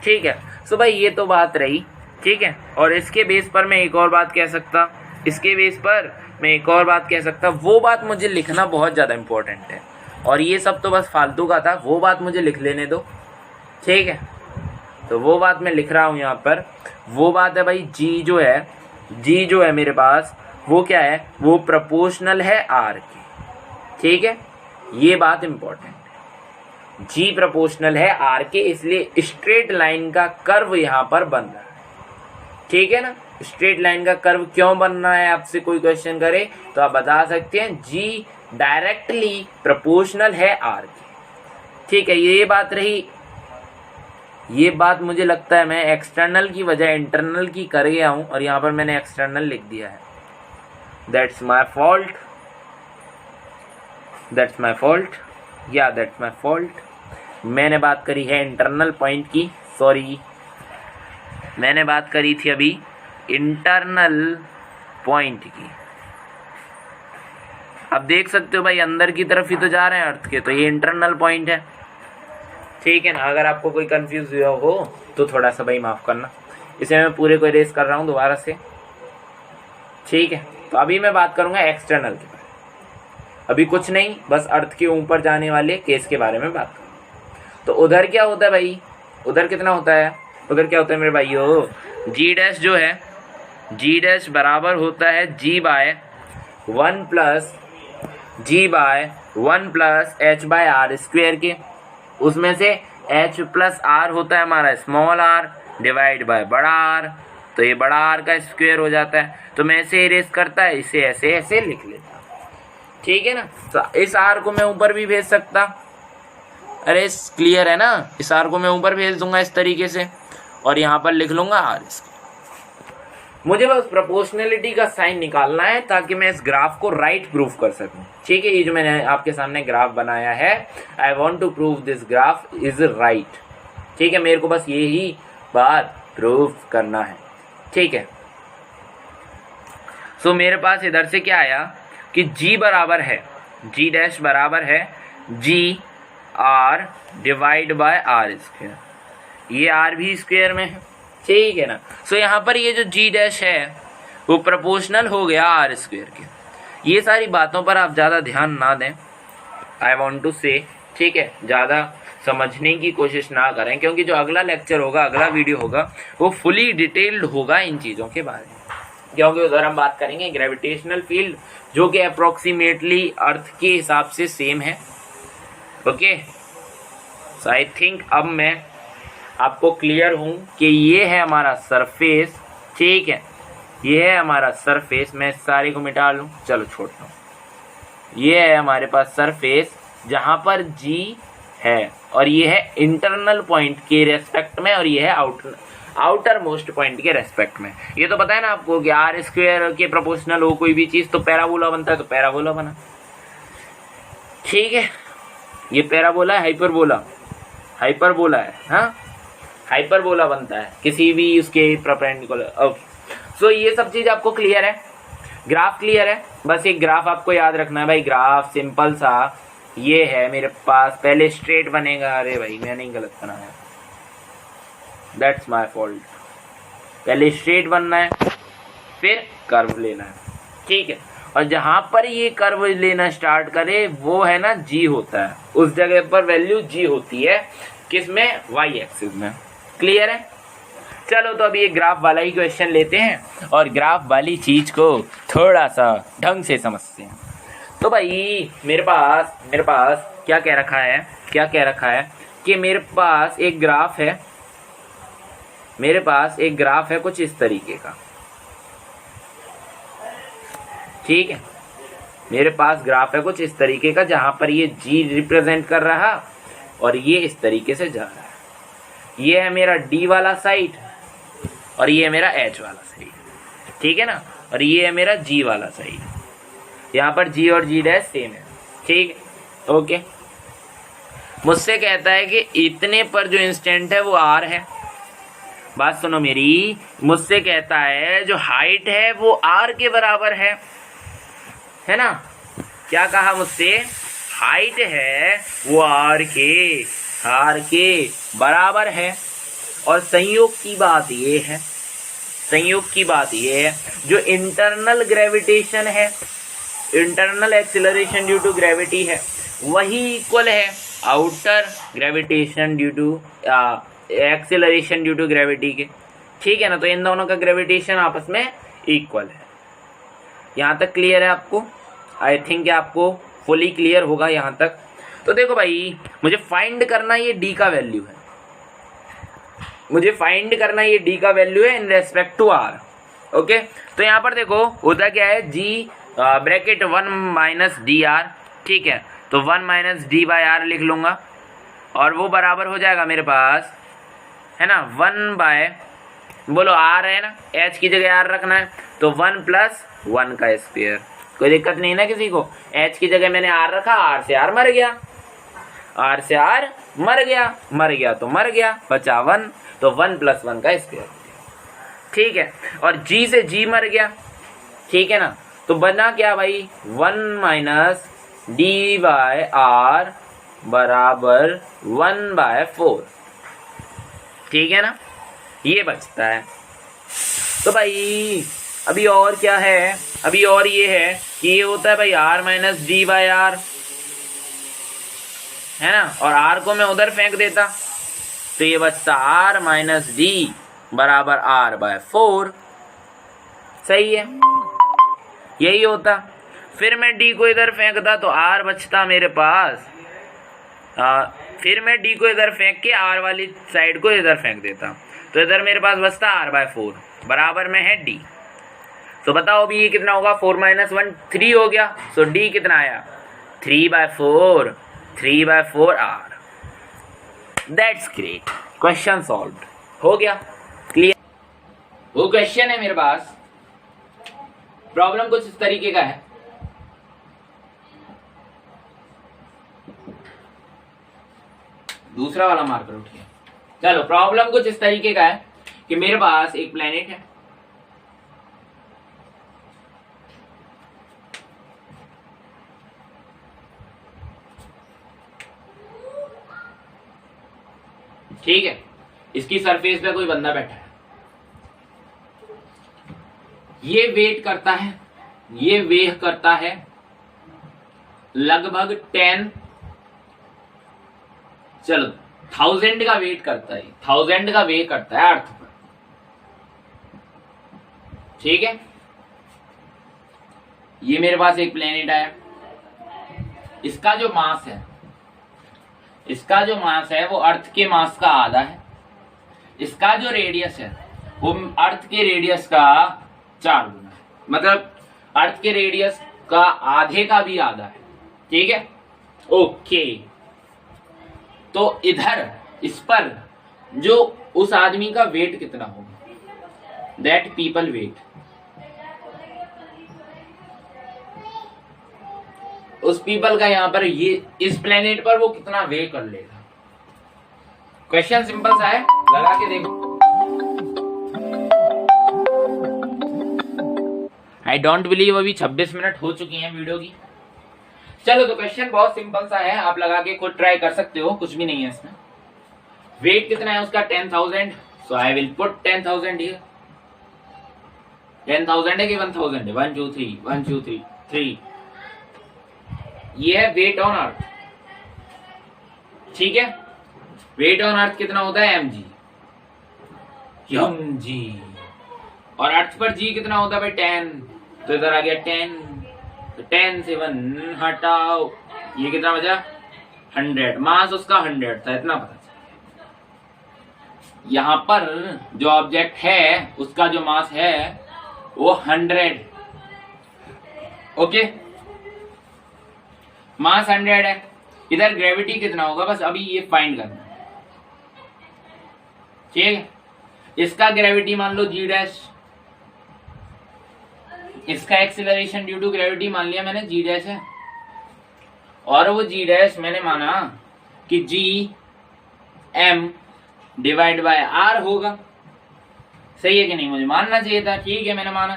ठीक है। सो भाई ये तो बात रही, ठीक है। और इसके बेस पर मैं एक और बात कह सकता, इसके बेस पर मैं एक और बात कह सकता, वो बात मुझे लिखना बहुत ज़्यादा इम्पोर्टेंट है, और ये सब तो बस फालतू का था, वो बात मुझे लिख लेने दो, ठीक है। तो वो बात मैं लिख रहा हूँ यहाँ पर, वो बात है भाई जी जो है मेरे पास वो क्या है, वो प्रोपोर्शनल है आर की, ठीक है। ये बात इम्पोर्टेंट है, जी प्रोपोर्शनल है आर के, इसलिए स्ट्रेट लाइन का कर्व यहाँ पर बन रहा है, ठीक है ना। स्ट्रेट लाइन का कर्व क्यों बन रहा है, आपसे कोई क्वेश्चन करे तो आप बता सकते हैं, जी डायरेक्टली प्रोपोर्शनल है आर की, ठीक है। ये बात रही, ये बात मुझे लगता है मैं एक्सटर्नल की वजह इंटरनल की कर गया हूं, और यहाँ पर मैंने एक्सटर्नल लिख दिया है, that's my fault, that's my fault. मैंने बात करी है इंटरनल पॉइंट की, सॉरी मैंने बात करी थी अभी इंटरनल पॉइंट की। अब देख सकते हो भाई अंदर की तरफ ही तो जा रहे हैं अर्थ के, तो ये इंटरनल पॉइंट है, ठीक है ना। अगर आपको कोई कंफ्यूज हुआ हो तो थोड़ा सा भाई माफ़ करना, इसे मैं पूरे को इरेज कर रहा हूँ दोबारा से, ठीक है। तो अभी मैं बात करूँगा एक्सटर्नल के बारे में, अभी कुछ नहीं, बस अर्थ के ऊपर जाने वाले केस के बारे में बात करूँ। तो उधर क्या होता है भाई, उधर कितना होता है, उधर क्या होता है मेरे भाइयों, जी डैश जो है, जी डैश बराबर होता है G by 1 plus H by R square के, उसमें से h प्लस आर होता है हमारा स्मॉल आर डिवाइड बाय बड़ा आर, तो ये बड़ा आर का स्क्वायर हो जाता है। तो मैं ऐसे इरेज करता है, इसे ऐसे ऐसे लिख लेता, ठीक है ना। तो इस आर को मैं ऊपर भी भेज सकता, अरे क्लियर है ना, इस आर को मैं ऊपर भेज दूंगा इस तरीके से, और यहाँ पर लिख लूंगा आर स्क्वायर। मुझे बस प्रोपोर्शनलिटी का साइन निकालना है ताकि मैं इस ग्राफ को राइट प्रूव कर सकूं। ठीक है, ये जो मैंने आपके सामने ग्राफ बनाया है, I want to prove this graph is right. ठीक है, मेरे को बस यही बात प्रूव करना है। ठीक है, सो मेरे पास इधर से क्या आया कि g बराबर है, g डैश बराबर है G R divide by R square. ये आर भी स्क्वेयर में है, ठीक है ना। सो यहाँ पर ये जो g डैश है वो प्रोपोर्शनल हो गया आर स्क्वेयर के। ये सारी बातों पर आप ज़्यादा ध्यान ना दें, आई वॉन्ट टू से, ठीक है, ज़्यादा समझने की कोशिश ना करें, क्योंकि जो अगला लेक्चर होगा, अगला वीडियो होगा, वो फुली डिटेल्ड होगा इन चीज़ों के बारे में। क्योंकि उधर हम बात करेंगे ग्रेविटेशनल फील्ड जो कि अप्रोक्सीमेटली अर्थ के हिसाब से सेम है। ओके, सो आई थिंक अब मैं आपको क्लियर हूँ कि ये है हमारा सरफेस। ठीक है, ये है हमारा सरफेस। मैं सारे को मिटा लूँ, चलो छोड़ता हूँ। ये है हमारे पास सरफेस जहाँ पर जी है, और ये है इंटरनल पॉइंट के रेस्पेक्ट में, और ये है आउटर मोस्ट पॉइंट के रेस्पेक्ट में। ये तो पता है ना आपको कि आर स्क्वायर के प्रोपोर्शनल हो कोई भी चीज़ तो पैराबोला बनता है, तो पैराबोला बना। ठीक है, ये पैराबोला है, हाइपरबोला है, हाँ, हाइपरबोला बनता है किसी भी उसके परपेंडिकुलर। सो ये सब चीज़ आपको क्लियर है, ग्राफ क्लियर है। बस एक ग्राफ आपको याद रखना है भाई, ग्राफ सिंपल सा ये है मेरे पास। पहले स्ट्रेट बनेगा, अरे भाई मैंने ही गलत बनाया, दैट्स माय फॉल्ट। पहले स्ट्रेट बनना है, फिर कर्व लेना है। ठीक है, और जहाँ पर ये कर्व लेना स्टार्ट करे वो है ना जी होता है, उस जगह पर वैल्यू जी होती है, किसमें, वाई एक्सिस में। क्लियर है? चलो तो अभी ये ग्राफ वाला ही क्वेश्चन लेते हैं और ग्राफ वाली चीज को थोड़ा सा ढंग से समझते हैं। तो भाई मेरे पास क्या कह रखा है कि मेरे पास एक ग्राफ है कुछ इस तरीके का। ठीक है, मेरे पास ग्राफ है कुछ इस तरीके का, जहां पर ये जी रिप्रेजेंट कर रहा और ये इस तरीके से जा रहा है। ये है मेरा डी वाला साइड और ये है मेरा एच वाला साइड। ठीक है ना, और ये है मेरा जी वाला साइड। यहाँ पर जी और जी डैश सेम है। ठीक है, ओके। मुझसे कहता है कि इतने पर जो इंस्टेंट है वो आर है। बात सुनो मेरी, मुझसे कहता है जो हाइट है वो आर के बराबर है ना। क्या कहा मुझसे, हाइट है वो आर के बराबर है। और संयोग की बात ये है जो इंटरनल ग्रेविटेशन है, internal acceleration due to gravity है, वही इक्वल है outer gravitation due to acceleration due to gravity के। ठीक है ना, तो इन दोनों का ग्रेविटेशन आपस में इक्वल है। यहाँ तक क्लियर है आपको? आई थिंक आपको फुली क्लियर होगा यहाँ तक। तो देखो भाई, मुझे फाइंड करना ये डी का वैल्यू है, in respect to R. Okay, तो यहाँ पर देखो होता क्या है, G bracket 1 minus D R. ठीक है, तो 1 माइनस डी बाई आर लिख लूँगा और वो बराबर हो जाएगा मेरे पास, है ना, 1 बाय, बोलो आर है ना, एच की जगह आर रखना है, तो 1 प्लस 1 का स्क्वायर। कोई दिक्कत नहीं ना किसी को। एच की जगह मैंने आर रखा, आर से आर मर गया, तो मर गया, बचा 1, तो 1 प्लस 1 का स्क्वायर। ठीक है, और जी से जी मर गया। ठीक है ना, तो बना क्या भाई, 1 माइनस डी बाय आर बराबर 1 बाय 4। ठीक है ना, ये बचता है। तो भाई अभी और क्या है, अभी और ये है कि ये होता है भाई R minus D by R, है ना, और आर को मैं उधर फेंक देता तो ये बचता आर माइनस डी बराबर आर बाय 4। सही है, यही होता। फिर मैं डी को इधर फेंकता तो आर बचता मेरे पास, फिर मैं डी को इधर फेंक के आर वाली साइड को इधर फेंक देता, तो इधर मेरे पास बचता आर बाय 4 बराबर में है डी। तो बताओ अभी ये कितना होगा, 4 माइनस 1 3 हो गया। सो डी कितना आया, 3 बाय 4 R. That's great, question solved हो गया। क्लियर? वो क्वेश्चन है मेरे पास प्रॉब्लम कुछ इस तरीके का है, दूसरा वाला मार्कर उठ गया। चलो, प्रॉब्लम कुछ इस तरीके का है कि मेरे पास एक प्लेनेट है, ठीक है, इसकी सरफेस पे कोई बंदा बैठा है, ये वेट करता है, ये वेह करता है लगभग 1000 का वेट करता है, 1000 का वेट करता है अर्थ पर, ठीक है। ये मेरे पास एक प्लेनेट आया, इसका जो मास है, इसका जो मास है वो अर्थ के मास का आधा है, इसका जो रेडियस है वो अर्थ के रेडियस का 4 गुना है, मतलब अर्थ के रेडियस का आधे का भी आधा है, ठीक है। ओके, तो इधर इस पर जो उस आदमी का वेट कितना होगा, दैट पीपल वेट, उस पीपल का यहां पर ये इस प्लेनेट पर वो कितना वे कर लेगा। क्वेश्चन सिंपल सा है, लगा के देखो। आई डोंट बिलीव अभी 26 मिनट हो चुकी हैं वीडियो की। चलो, तो क्वेश्चन बहुत सिंपल सा है, आप लगा के खुद ट्राई कर सकते हो, कुछ भी नहीं है इसमें। वेट कितना है उसका 10,000, सो आई विल पुट 10,000 हियर। 10,000 है कि 1,000 है? 1 2 3 1 2 3 3। ये है वेट ऑन अर्थ, ठीक है। वेट ऑन अर्थ कितना होता है? mg, और अर्थ पर g कितना होता है भाई? 10, तो इधर आ गया 10, तो 10 से 1 हटाओ, ये कितना बचा? 100। मास उसका 100 था, इतना पता चला। यहां पर जो ऑब्जेक्ट है उसका जो मास है वो 100, ओके, मास 100 है। इधर ग्रेविटी कितना होगा, बस अभी ये फाइंड करना है, ठीक है। इसका ग्रेविटी मान लो g डैश, इसका एक्सीलरेशन ड्यू टू ग्रेविटी मान लिया मैंने g डैश है, और वो g डैश मैंने माना कि g m divide by r होगा, सही है कि नहीं? मुझे मानना चाहिए था, ठीक है, मैंने माना।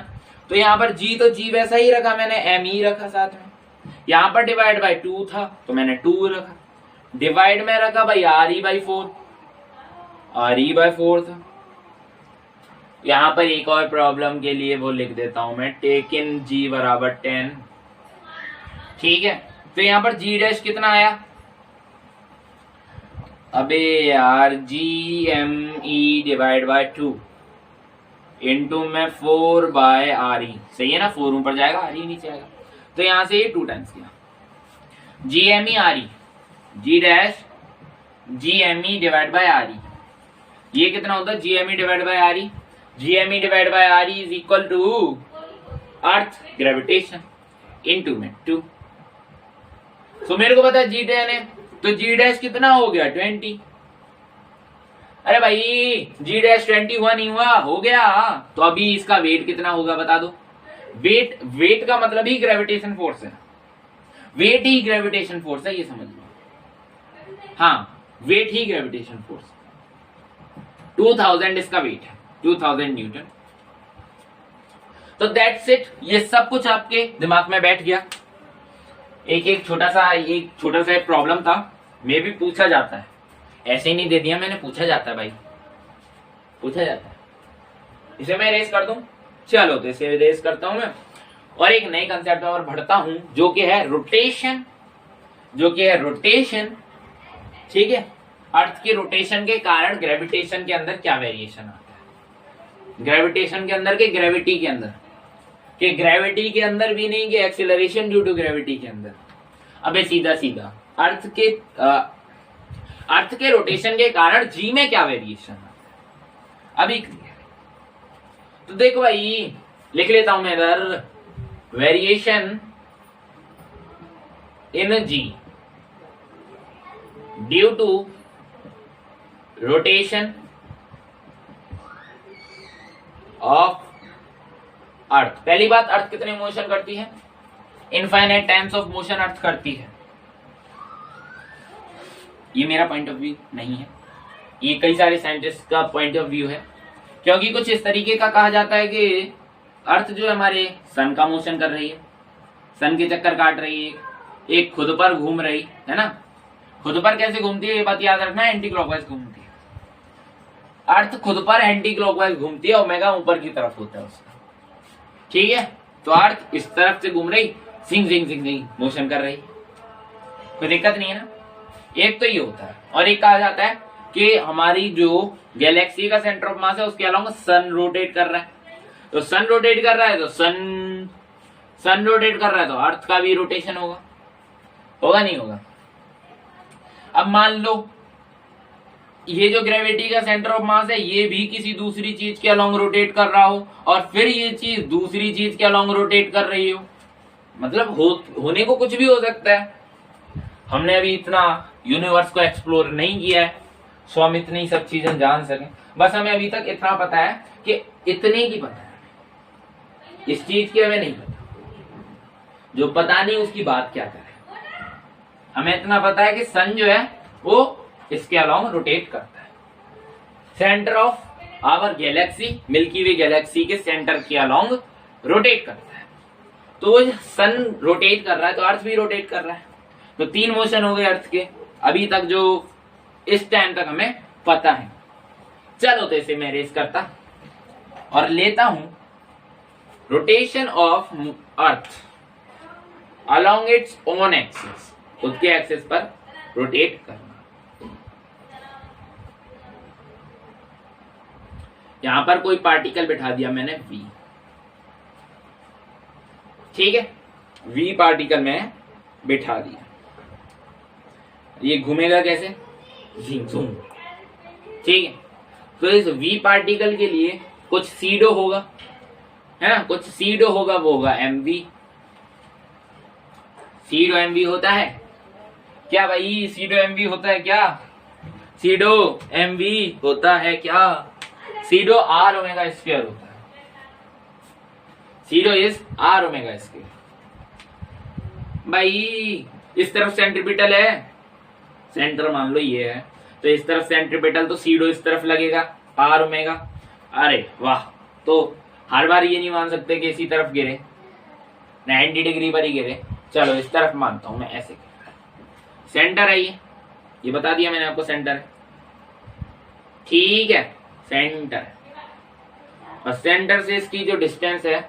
तो यहाँ पर g तो g वैसा ही रखा मैंने, m ही रखा साथ में। यहाँ पर डिवाइड बाय 2 था तो मैंने 2 रखा, डिवाइड में रखा भाई re बाई 4, re बाई 4 था। यहाँ पर एक और प्रॉब्लम के लिए वो लिख देता हूं मैं, टेक इन g बराबर 10, ठीक है। तो यहाँ पर g डैश कितना आया? अबे यार, GME डिवाइड बाय 2 इंटू में 4 बाय RE, सही है ना? 4 ऊपर जाएगा, RE नीचे आएगा, तो यहां से ये 2 टाइम्स किया। GME RE, G dash GME divide by RE, ये कितना होता है? GME divide by RE, GME divide by RE is equal to earth gravitation into में 2। सो मेरे को पता है G डैश है, तो G डैश कितना हो गया? 20। अरे भाई, G डैश 21 ही हुआ, हो गया। तो अभी इसका वेट कितना होगा बता दो? वेट का मतलब ही ग्रेविटेशन फोर्स है, वेट ही ग्रेविटेशन फोर्स है, ये समझ लो। हाँ, वेट ही ग्रेविटेशन फोर्स। 2000 इसका वेट है, 2000 न्यूटन। तो दैट्स इट, ये सब कुछ आपके दिमाग में बैठ गया। एक छोटा सा प्रॉब्लम था, मे भी पूछा जाता है, ऐसे ही नहीं दे दिया मैंने, पूछा जाता है भाई, पूछा जाता है। इसे मैं इरेज कर दूं? चलो, तो इसे इरेज करता हूं मैं, और एक नए कंसेप्ट और बढ़ता हूं, जो कि है रोटेशन, ठीक है। अर्थ के रोटेशन के कारण ग्रेविटेशन के अंदर क्या वेरिएशन आता है? ग्रेविटेशन के अंदर के ग्रेविटी के अंदर, कि ग्रेविटी के अंदर भी नहीं, कि एक्सीलरेशन ड्यू टू ग्रेविटी के अंदर। अबे सीधा सीधा अर्थ के रोटेशन के कारण जी में क्या वेरिएशन आता है अभी। तो देखो भाई, लिख लेता हूं मैं इधर, variation in G due to rotation of earth. पहली बात, अर्थ कितने मोशन करती है? Infinite times of motion earth करती है। ये मेरा पॉइंट ऑफ व्यू नहीं है, ये कई सारे साइंटिस्ट का पॉइंट ऑफ व्यू है, क्योंकि कुछ इस तरीके का कहा जाता है कि अर्थ जो है हमारे सन का मोशन कर रही है, सन के चक्कर काट रही है, एक खुद पर घूम रही है ना। खुद पर कैसे घूमती है ये बात याद रखना, एंटी क्लॉकवाइज घूमती है। अर्थ खुद पर एंटी क्लॉकवाइज घूमती है, ओमेगा ऊपर की तरफ होता है उसका, ठीक है। तो अर्थ इस तरफ से घूम रही, सिंग सिंग सिंग सिंग मोशन कर रही, कोई दिक्कत नहीं है ना। एक तो ये होता है, और एक कहा जाता है कि हमारी जो गैलेक्सी का सेंटर ऑफ मास है उसके अलावा सन रोटेट कर रहा है, तो सन रोटेट कर रहा है तो सन रोटेट कर रहा है तो अर्थ का भी रोटेशन होगा नहीं होगा। अब मान लो ये जो ग्रेविटी का सेंटर ऑफ मास है ये भी किसी दूसरी चीज के अलोंग रोटेट कर रहा हो, और फिर ये चीज दूसरी चीज के अलोंग रोटेट कर रही हो, मतलब होने को कुछ भी हो सकता है। हमने अभी इतना यूनिवर्स को एक्सप्लोर नहीं किया है सो हम इतनी सब चीजें जान सकें, बस हमें अभी तक इतना पता है कि इतने की पता है, इस चीज की हमें नहीं पता। जो पता नहीं उसकी बात क्या करें। हमें इतना पता है कि सन जो है वो इसके अलावा रोटेट करता है, centre of our galaxy, Milky Way galaxy के सेंटर के अलोंग रोटेट करता है। तो सन रोटेट कर रहा है तो अर्थ भी रोटेट कर रहा है, तो 3 मोशन हो गए अर्थ के अभी तक जो इस टाइम तक हमें पता है। चलो तो इसे मैं रेस करता और लेता हूं rotation of earth along its own axis, उसके एक्सिस पर रोटेट करना। यहां पर कोई पार्टिकल बिठा दिया मैंने v, ठीक है, v पार्टिकल में बिठा दिया, ये घूमेगा कैसे, झिंग झूम, ठीक है। तो इस v पार्टिकल के लिए कुछ सीडो होगा, है ना, कुछ सीडो होगा, वो होगा mv। सीडो mv होता है क्या भाई, सीडो mv होता है क्या, सीडो mv होता है क्या, सीडो आर ओमेगा स्क्वायर होता है, pseudo is r omega square. भाई इस तरफ सेंट्रीपिटल है, सेंटर मान लो ये है, तो इस तरफ सेंट्रीपिटल, तो सीडो इस तरफ लगेगा आर ओमेगा। अरे वाह, तो हर बार ये नहीं मान सकते कि इसी तरफ गिरे, 90 डिग्री पर ही गिरे। चलो इस तरफ मानता हूं मैं, ऐसे सेंटर है ये बता दिया मैंने आपको, सेंटर है, ठीक है, सेंटर। और सेंटर से इसकी जो डिस्टेंस है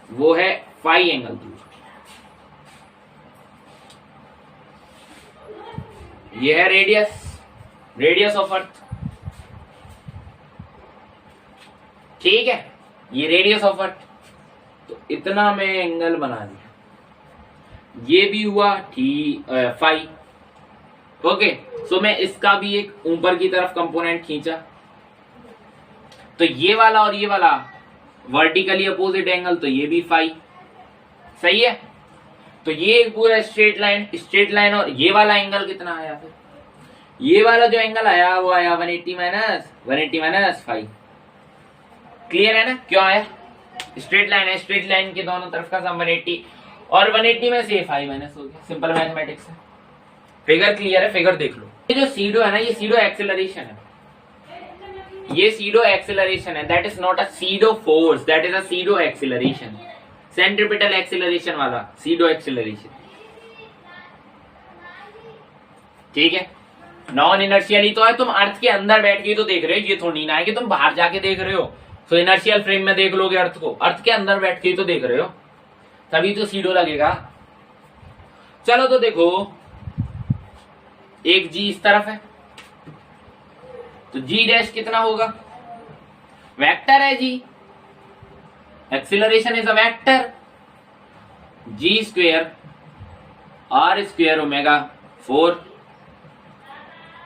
वो है फाई एंगल दूर। ये है रेडियस ऑफ अर्थ, ठीक है, ये रेडियस ऑफ अर्थ। तो इतना मैं एंगल बना दिया, ये भी हुआ फाई, ओके। सो मैं इसका भी एक ऊपर की तरफ कंपोनेंट खींचा, तो ये वाला और ये वाला वर्टिकली अपोजिट एंगल, तो ये भी फाई, सही है। तो ये एक पूरा स्ट्रेट लाइन, और ये वाला एंगल कितना आया, फिर ये वाला जो एंगल आया वो आया 180 माइनस फाई। क्लियर है ना, क्यों आया, स्ट्रेट लाइन है, स्ट्रेट लाइन के दोनों तरफ का सम 180, और 180 में से फाई माइनस हो गया, सिंपल मैथमेटिक्स है। फिगर क्लियर है, फिगर देख लो। ये जो सीडो है ना, ये सीडो एक्सेलरेशन है, ये सीडो एक्सेलरेशन है, that is not a pseudo force, that is a pseudo acceleration, centripetal acceleration वाला सीडो एक्सेलरेशन, ठीक है। नॉन इनर्शियली तो है, तुम अर्थ के अंदर बैठ के तो देख रहे हो, ये थोड़ी ना है कि तुम बाहर जाके देख रहे हो, तो इनर्शियल फ्रेम में देख लोगे अर्थ को, अर्थ के अंदर बैठ के तो देख रहे हो, तभी तो सीडो लगेगा। चलो तो देखो, एक जी इस तरफ है, तो जी डैश कितना होगा, वेक्टर है G, acceleration is a vector, G square R square omega 4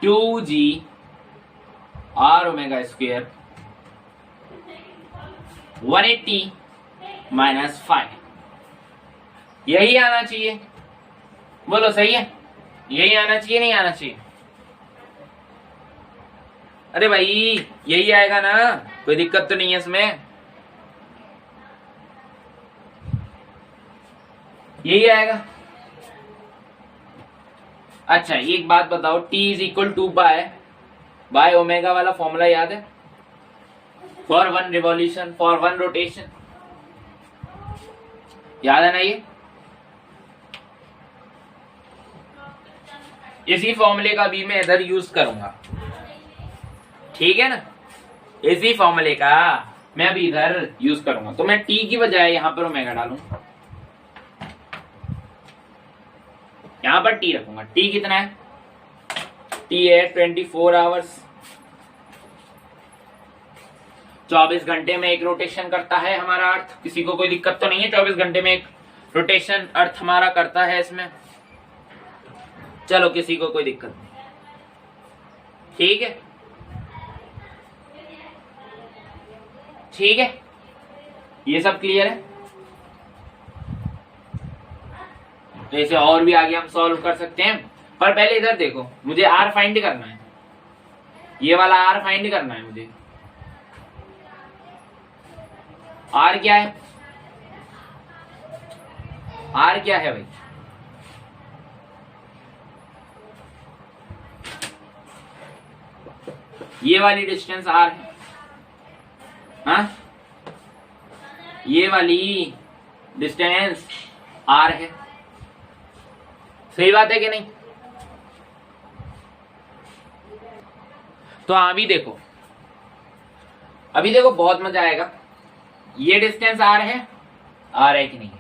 2g R omega square 180 minus 5, यही आना चाहिए, बोलो सही है, यही आना चाहिए, नहीं आना चाहिए, अरे भाई यही आएगा ना, कोई दिक्कत तो नहीं है इसमें, यही आएगा। अच्छा एक बात बताओ, T is equal to by omega वाला फॉर्मूला याद है? For one revolution, for one rotation, याद है ना? ये इसी फॉर्मूले का भी मैं इधर यूज करूंगा, ठीक है ना? इसी फॉर्मूले का मैं भी इधर यूज करूंगा, तो मैं T की बजाय यहां पर ओमेगा डालूंगा, यहां पर T रखूंगा। T कितना है? T है 24 आवर्स, 24 घंटे में एक रोटेशन करता है हमारा अर्थ। किसी को कोई दिक्कत तो नहीं है? 24 घंटे में एक रोटेशन अर्थ हमारा करता है इसमें, चलो किसी को कोई दिक्कत नहीं, ठीक है? ठीक है, ये सब क्लियर है? तो इसे और भी आगे हम सॉल्व कर सकते हैं, पर पहले इधर देखो, मुझे R फाइंड करना है, ये वाला R फाइंड करना है मुझे। R क्या है? R क्या है भाई? ये वाली डिस्टेंस R है, हाँ? ये वाली डिस्टेंस R है, सही बात है कि नहीं? तो अभी देखो, अभी देखो बहुत मजा आएगा। ये डिस्टेंस R है, R है कि नहीं?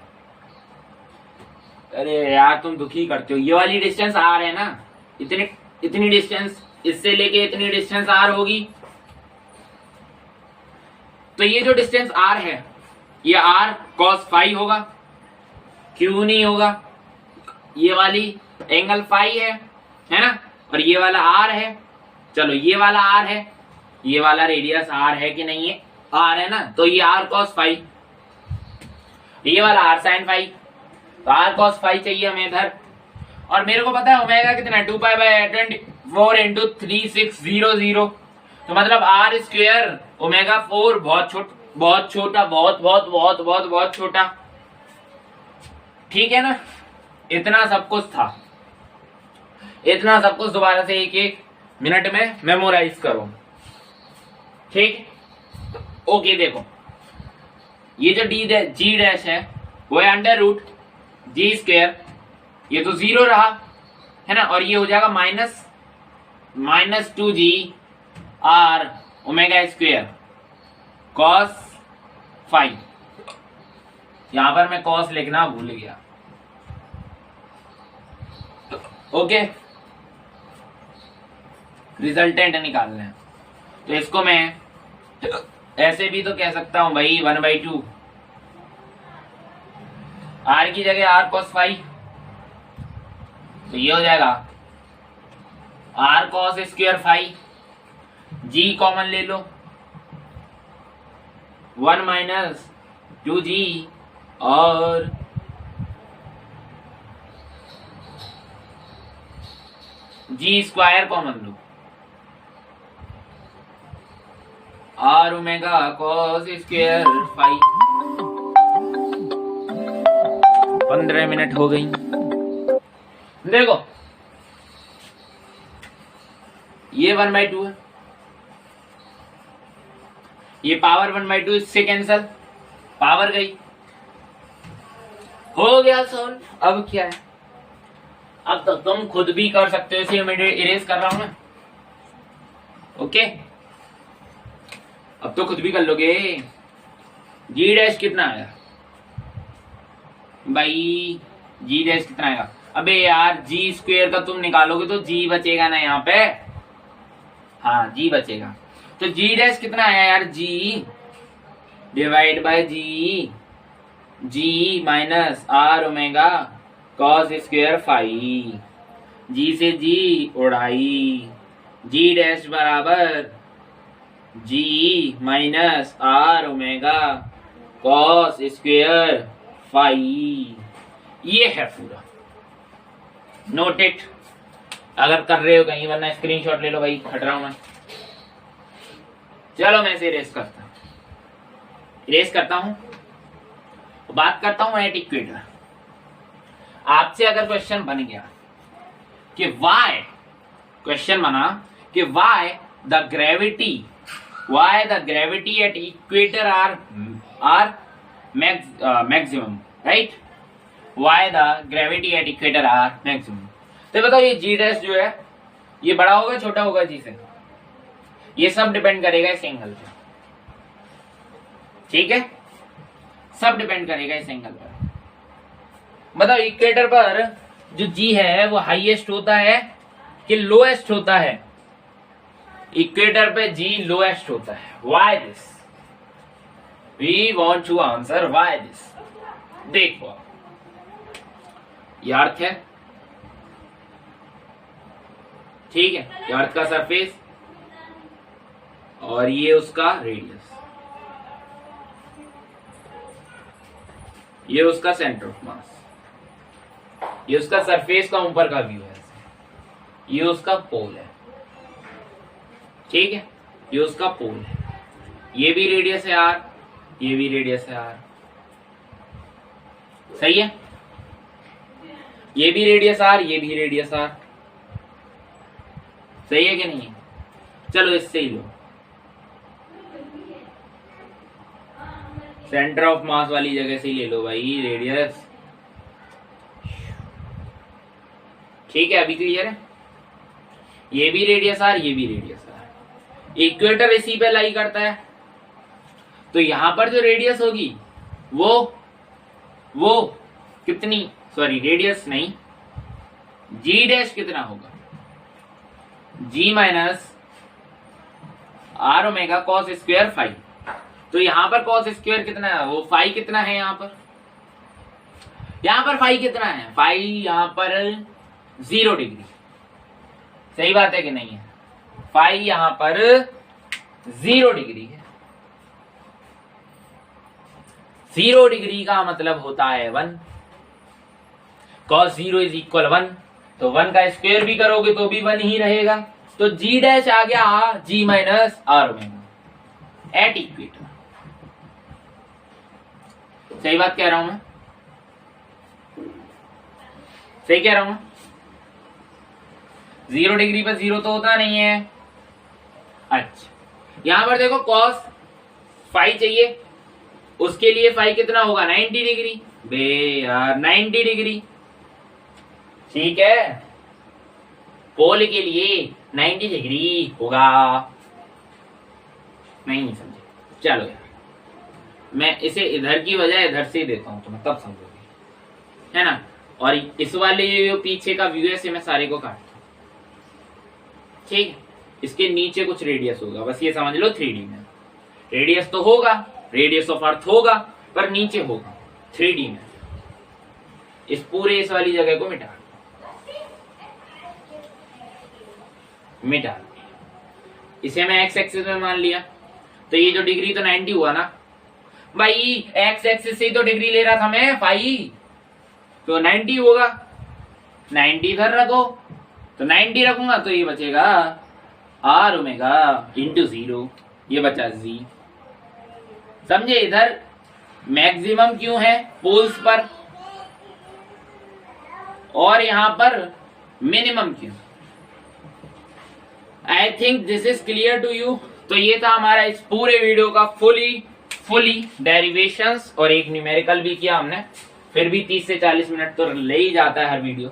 अरे यार तुम दुखी करते हो। ये वाली डिस्टेंस R है ना, इतनी डिस्टेंस, इससे लेके इतनी डिस्टेंस R होगी। तो ये जो डिस्टेंस R है, ये R cos फाई होगा, क्यों नहीं होगा? ये वाली एंगल फाई है ना? और ये वाला R है, चलो ये वाला R है, ये वाला रेडियस R है कि नहीं है? R है ना, तो ये R cos फाई, ये वाला R sin फाई, तो R cos फाई चाहिए हमें इधर। और मेरे को पता है ओमेगा कितना है, 2π/24 इंटू 3600, तो मतलब R स्क्वायर ओमेगा 4 बहुत छोटा, बहुत छोटा, ठीक है ना? इतना सब कुछ था, इतना सब कुछ दोबारा से एक मिनट में मेमोराइज करो, ठीक? ओके देखो, ये जो जी डैश है वो है अंडर रूट जी स्क्वायर, ये तो 0 रहा है ना, और ये हो जाएगा minus 2g r omega square cos phi. यहां पर मैं कॉस लिखना भूल गया, ओके? रिजल्टेंट निकालना है, तो इसको मैं ऐसे भी तो कह सकता हूं भाई, 1/2 R की जगह R cos फाई, तो ये हो जाएगा R cos square phi, G common ले लो, 1 माइनस 2G और G स्क्वायर कॉमन लो, R omega cos square phi. 15 minute हो गई। देखो ये 1/2 है, ये पावर 1/2 इससे कैंसल, पावर गई, हो गया सॉल्व। अब क्या है? अब तो तुम खुद भी कर सकते हो, इसे मैं इरेज कर रहा हूं ना, ओके? अब तो खुद भी कर लोगे। जी डैश कितना आया भाई? जी डैश कितना आएगा? अबे यार जी स्क्वायर का तुम निकालोगे तो जी बचेगा ना यहाँ पे, हाँ जी बचेगा। तो जी डैश कितना आया यार? G divide by G minus R omega cos square phi, G से जी उड़ाई, जी डैश बराबर G minus R omega cos square phi. ये है पूरा, नोट इट अगर कर रहे हो कहीं, वरना स्क्रीनशॉट ले लो भाई, हट रहा हूं मैं। चलो मैं इसे इरेज करता हूं, बात करता हूं एट इक्वेटर। आपसे अगर क्वेश्चन बन गया कि वाई, क्वेश्चन बना कि why the gravity at equator are maximum, right? Why the gravity at equator are maximum. तो बताओ ये जी डैश जो है ये बड़ा होगा छोटा होगा जी से? ये सब डिपेंड करेगा इस एंगल पे, ठीक है? सब डिपेंड करेगा इस एंगल पर। बताओ इक्वेटर पर जो जी है वो हाईएस्ट होता है कि लोएस्ट होता है? इक्वेटर पे जी लोएस्ट होता है। Why this? We want to answer why this. देखो ये अर्थ है, ठीक है? ये अर्थ का सरफेस और ये उसका रेडियस, ये उसका सेंटर ऑफ मास, ये उसका सरफेस का ऊपर का व्यू है, ये उसका पोल है, ठीक है? ये उसका पोल है, ये भी रेडियस है आर, ये भी रेडियस है आर, सही है? ये भी रेडियस आर, ये भी रेडियस आर, सही है कि नहीं है? चलो इससे ही लो, सेंटर ऑफ मास वाली जगह से ही ले लो भाई रेडियस, ठीक है? अभी क्लियर है? ये भी रेडियस आर, ये भी रेडियस आर, इक्वेटर इसी पे लाई करता है, तो यहां पर जो रेडियस होगी वो कितनी, सॉरी रेडियस नहीं, जी डैश कितना होगा? G minus R omega cos square phi. तो यहां पर कॉस स्क्वायर कितना है? वो फाई कितना है यहां पर? यहां पर फाई कितना है? फाई यहां पर 0 डिग्री, सही बात है कि नहीं है? फाई यहां पर 0 डिग्री है। 0 डिग्री का मतलब होता है 1, cos 0 इज इक्वल 1, तो 1 का स्क्वायर भी करोगे तो भी 1 ही रहेगा। तो जी डैश आ गया G minus R omega at equator. सही बात कह रहा हूं मैं? सही कह रहा हूं? 0 डिग्री पर 0 तो होता नहीं है। अच्छा, यहां पर देखो cos फाई चाहिए, उसके लिए फाई कितना होगा? 90 डिग्री। बे यार 90 डिग्री, ठीक है? पोल के लिए 90 डिग्री होगा, नहीं समझे? चलो यार मैं इसे इधर की बजाय इधर से देता हूं, तुम्हें तब समझोगे, है ना? और इस वाले जो पीछे का व्यू है इसे मैं सारे को काटता हूं, ठीक है? इसके नीचे कुछ रेडियस होगा, बस ये समझ लो 3D में रेडियस तो होगा, रेडियस ऑफ अर्थ होगा, पर नीचे होगा 3D में। इस पूरे इस वाली जगह को मिटा इसे मैं एक्स एक्सिस में मान लिया, तो ये जो डिग्री तो 90 हुआ ना भाई, एक्स एक्सिस से तो डिग्री ले रहा था मैं फाई, तो 90 होगा। 90 इधर रखो, तो 90 रखूंगा तो ये बचेगा आर ओमेगा इंटू 0, ये बचा जी। समझे? इधर मैक्सिमम क्यों है पोल्स पर और यहां पर मिनिमम क्यों? I think this is clear to you. तो ये था हमारा इस पूरे वीडियो का फुली डेरिवेशंस, और एक न्यूमेरिकल भी किया हमने। फिर भी 30 से 40 मिनट तो ले ही जाता है हर वीडियो,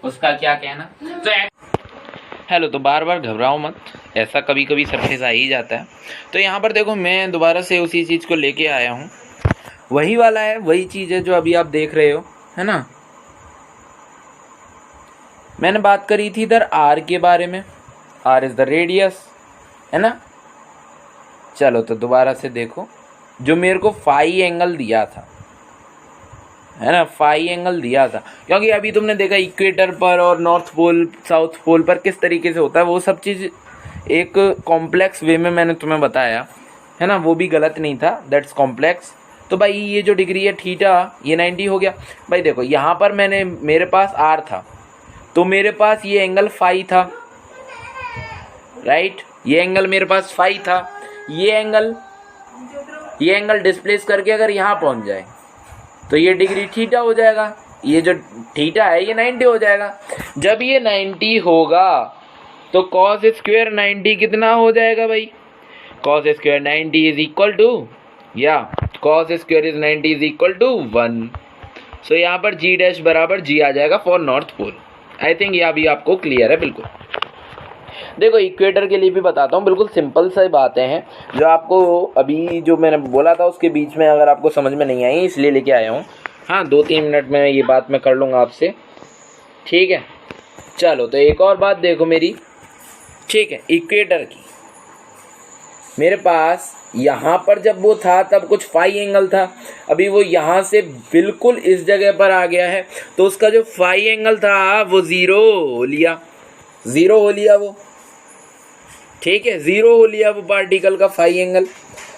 उसका क्या कहना। तो हेलो, तो बार बार घबराओ मत, ऐसा कभी कभी सरफेस आ ही जाता है। तो यहाँ पर देखो मैं दोबारा से उसी चीज़ को लेके आया हूँ, वही वाला है, वही चीज़ है जो अभी आप देख रहे हो, है ना? मैंने बात करी थी इधर आर के बारे में, आर इज द रेडियस, है ना? चलो तो दोबारा से देखो, जो मेरे को फाई एंगल दिया था, है ना, फाई एंगल दिया था, क्योंकि अभी तुमने देखा इक्वेटर पर और नॉर्थ पोल साउथ पोल पर किस तरीके से होता है, वो सब चीज़ एक कॉम्प्लेक्स वे में मैंने तुम्हें बताया, है ना? वो भी गलत नहीं था, दैट्स कॉम्प्लेक्स। तो भाई ये जो डिग्री है थीटा, ये 90 हो गया। भाई देखो यहाँ पर मेरे पास आर था, तो मेरे पास ये एंगल फाई था, राइट? ये एंगल मेरे पास फाई था, ये एंगल डिस्प्लेस करके अगर यहाँ पहुंच जाए तो ये डिग्री थीटा हो जाएगा, ये जो थीटा है ये 90 हो जाएगा। जब ये 90 होगा तो कॉस स्क्वायर 90 कितना हो जाएगा भाई? Cos square 90 is equal to, या cos square is 90 is equal to 1। So यहाँ पर जी डैश बराबर जी आ जाएगा for north pole. I think ये अभी आपको क्लियर है बिल्कुल। देखो इक्वेटर के लिए भी बताता हूँ, बिल्कुल सिंपल सी बातें हैं जो आपको अभी जो मैंने बोला था उसके बीच में अगर आपको समझ में नहीं आई इसलिए लेके आया हूँ। हाँ 2-3 मिनट में ये बात मैं कर लूँगा आपसे, ठीक है। चलो तो एक और बात देखो मेरी, ठीक है। इक्वेटर की मेरे पास यहाँ पर जब वो था तब कुछ फाई एंगल था, अभी वो यहाँ से बिल्कुल इस जगह पर आ गया है तो उसका जो फाई एंगल था वो ज़ीरो हो लिया वो, ठीक है। ज़ीरो हो लिया वो पार्टिकल का फाई एंगल।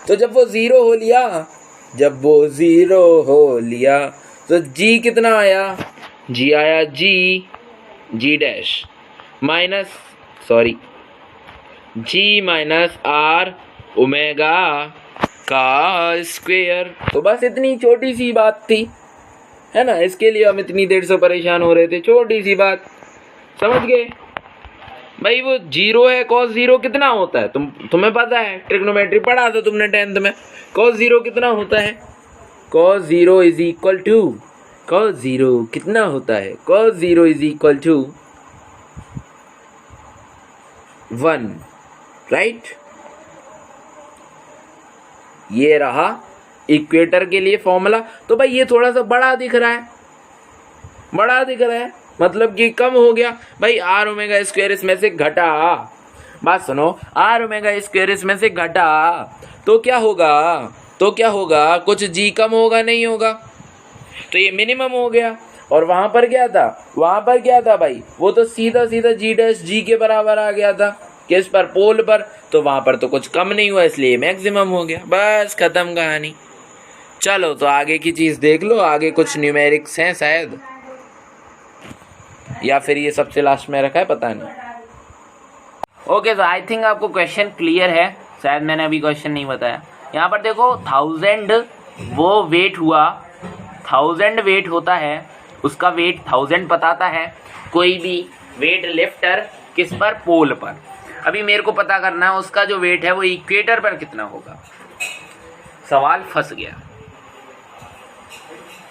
तो जब वो ज़ीरो हो लिया तो जी कितना आया? जी आया G dash G minus R omega का स्क्वायर। तो बस इतनी छोटी सी बात थी, है ना। इसके लिए हम इतनी देर से परेशान हो रहे थे, छोटी सी बात, समझ गए भाई। वो जीरो है, कॉस जीरो कितना होता है तुम्हें पता है, ट्रिग्नोमेट्री पढ़ा था तुमने 10th में। कॉस जीरो कितना होता है? Cos zero is equal to, cos zero कितना होता है? Cos zero is equal to 1, right. ये रहा इक्वेटर के लिए फॉर्मूला। तो भाई ये थोड़ा सा बड़ा दिख रहा है, मतलब कि कम हो गया भाई। आर ओमेगा स्क्वायर इसमें से घटा, बात सुनो, आर ओमेगा स्क्वायर इसमें से घटा तो क्या होगा? कुछ जी कम होगा, नहीं होगा? तो ये मिनिमम हो गया। और वहां पर क्या था भाई? वो तो सीधा जी डैश जी के बराबर आ गया था, किस पर? पोल पर। तो वहां पर तो कुछ कम नहीं हुआ इसलिए मैक्सिमम हो गया, बस खत्म कहानी। चलो तो आगे की चीज देख लो, आगे कुछ न्यूमेरिक्स हैं शायद, या फिर ये सबसे लास्ट में रखा है, पता नहीं। ओके, तो आई थिंक आपको क्वेश्चन क्लियर है, शायद मैंने अभी क्वेश्चन नहीं बताया। यहाँ पर देखो 1000 वो वेट हुआ, 1000 वेट होता है, उसका वेट 1000 बताता है कोई भी वेट लिफ्टर किस पर? पोल पर। अभी मेरे को पता करना है उसका जो वेट है वो इक्वेटर पर कितना होगा। सवाल फंस गया।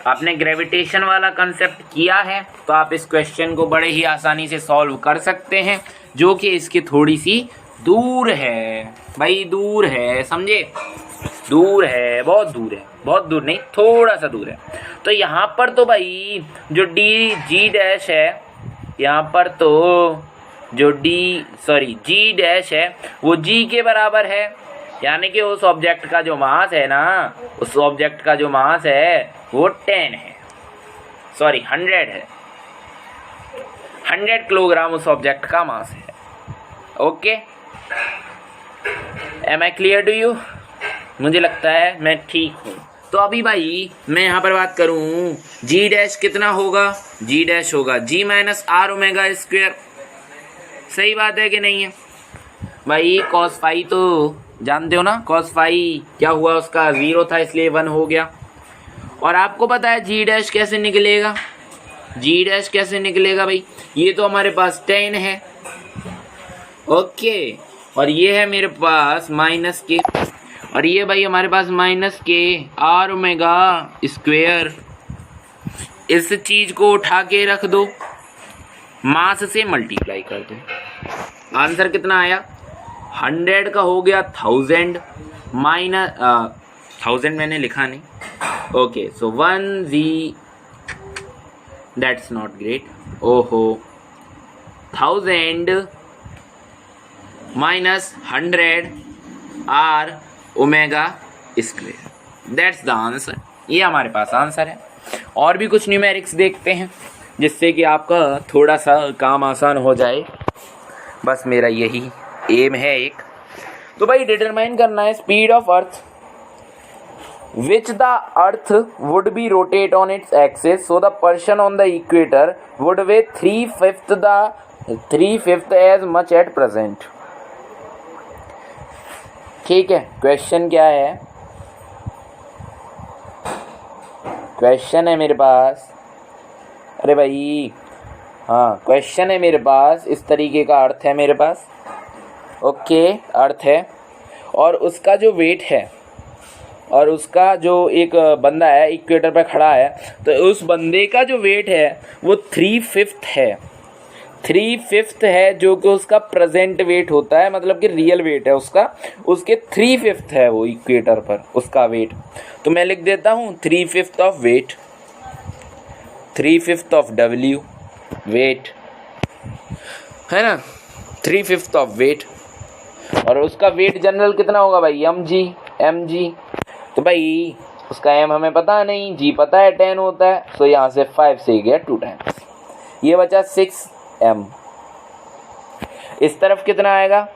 आपने ग्रेविटेशन वाला कंसेप्ट किया है तो आप इस क्वेश्चन को बड़े ही आसानी से सॉल्व कर सकते हैं, जो कि इसके थोड़ी सी दूर है भाई, दूर है, समझे? दूर है, बहुत दूर नहीं, थोड़ा सा दूर है। तो यहाँ पर तो भाई जो जी डैश है, यहाँ पर तो जो जी डैश है वो जी के बराबर है, यानी कि उस ऑब्जेक्ट का जो मास है ना, उस ऑब्जेक्ट का जो मास है वो 100 है, 100 किलोग्राम उस ऑब्जेक्ट का मास है। Okay, am I clear to you? मुझे लगता है मैं ठीक हूँ। तो अभी भाई मैं यहाँ पर बात करूँ, जी डैश कितना होगा? जी डैश होगा G minus R omega square. सही बात है कि नहीं है भाई? कॉस फाई तो जानते हो ना, कॉस फाई क्या हुआ, उसका 0 था इसलिए 1 हो गया। और आपको पता है जी डैश कैसे निकलेगा? जी डैश कैसे निकलेगा भाई? ये तो हमारे पास 10 है, ओके, और ये है मेरे पास माइनस के, और ये भाई हमारे पास माइनस के आर ओमेगा स्क्वायर। इस चीज को उठा के रख दो, मास से मल्टीप्लाई कर दो, आंसर कितना आया? 100 का हो गया 1000 माइनस 1000 मैंने लिखा नहीं, okay, so 1 g, that's not great, ओहो, 1000 minus 100 r omega square, that's the answer. ये हमारे पास आंसर है। और भी कुछ न्यूमेरिक्स देखते हैं जिससे कि आपका थोड़ा सा काम आसान हो जाए, बस मेरा यही एम है एक। तो भाई डिटरमाइन करना है speed of earth which the earth would be rotate on its axis, so the person on the equator would weigh 3/5 as much at present. ठीक है, क्वेश्चन क्या है? क्वेश्चन है मेरे पास, अरे भाई हाँ, क्वेश्चन है मेरे पास, इस तरीके का अर्थ है मेरे पास। ओके, अर्थ है और उसका जो वेट है और उसका जो एक बंदा है इक्वेटर पे खड़ा है, तो उस बंदे का जो वेट है वो 3/5 है। 3/5 है जो कि उसका प्रेजेंट वेट होता है, मतलब कि रियल वेट है उसका, उसके 3/5 है वो इक्वेटर पर उसका वेट। तो मैं लिख देता हूँ 3/5 of weight, 3/5 of W weight, है ना, 3/5 ऑफ वेट। और उसका वेट जनरल कितना होगा भाई? mg। तो भाई उसका m हमें पता नहीं, g पता है 10 होता है, तो यहाँ से 5 से गया 2 टाइम्स, ये बचा 6m। इस तरफ कितना आएगा?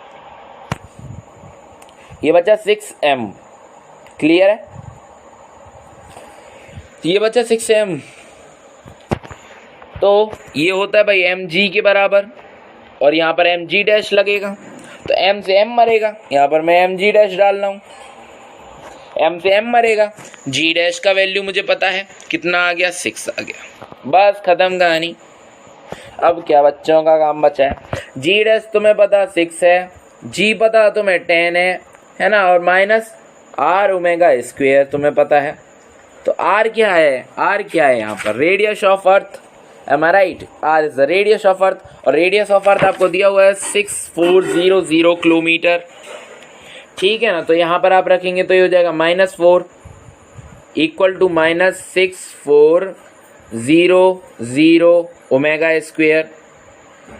ये बचा 6m। क्लियर है? ये बचा 6m, तो ये होता है भाई mg के बराबर, और यहाँ पर mg डैश लगेगा, तो m से m मरेगा, यहाँ पर मैं mg डैश डाल रहा हूँ, m से m मरेगा। g डैश का वैल्यू मुझे पता है, कितना आ गया? 6 आ गया। बस खत्म कहानी। अब क्या बच्चों का काम बचा है? g डैश तुम्हें पता 6 है, g पता तुम्हें 10 है ना, और माइनस r ओमेगा स्क्वायर तुम्हें पता है। तो r क्या है? r क्या है यहाँ पर? Radius of earth, am I right? r is the radius of earth, और रेडियस ऑफ अर्थ आपको दिया हुआ है 6400 किलोमीटर। ठीक है ना, तो यहाँ पर आप रखेंगे तो ये हो जाएगा -4 equal to -6400 omega square.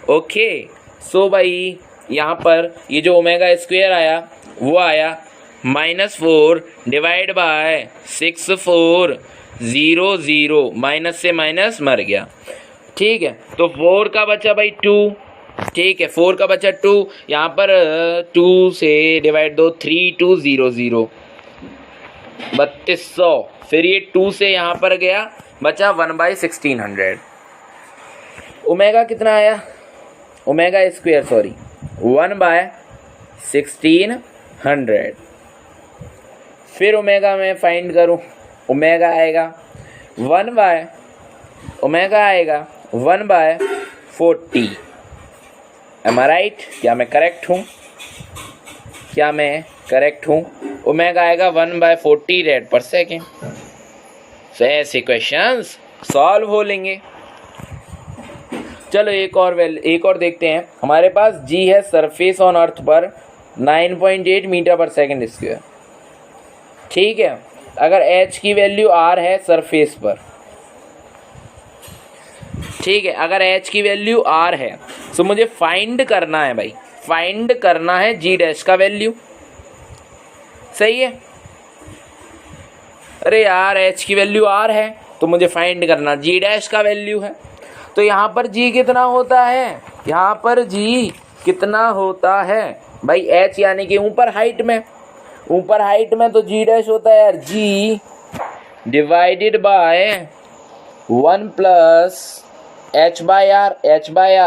Okay, so भाई यहाँ पर ये जो ओमेगा स्क्वायर आया वो आया -4 डिवाइड बाय 6400, माइनस से माइनस मर गया। ठीक है, तो 4 का बचा भाई 2। ठीक है, 4 का बचा 2, यहाँ पर 2 से डिवाइड दो, 3200 3200, फिर ये 2 से यहाँ पर गया, बचा 1/1600। ओमेगा कितना आया? Omega square, sorry, 1/1600। फिर ओमेगा मैं फाइंड करूँ, ओमेगा आएगा 1/40। M I right? क्या मैं करेक्ट हूँ? ओमेगा आएगा 1/40 रेड पर सेकेंड। तो ऐसे क्वेश्चंस सॉल्व हो लेंगे। चलो एक और देखते हैं। हमारे पास g है सरफेस ऑन अर्थ पर 9.8 मीटर पर सेकेंड स्क्वायर। ठीक है, अगर h की वैल्यू r है सरफेस पर, ठीक है, अगर h की वैल्यू r है तो मुझे फाइंड करना है भाई, फाइंड करना है g डैश का वैल्यू। सही है? अरे यार, h की वैल्यू r है तो मुझे फाइंड करना g डैश का वैल्यू है। तो यहाँ पर g कितना होता है? यहाँ पर g कितना होता है भाई? h यानी कि ऊपर हाइट में तो g डैश होता है यार, g divided by 1 plus h by r,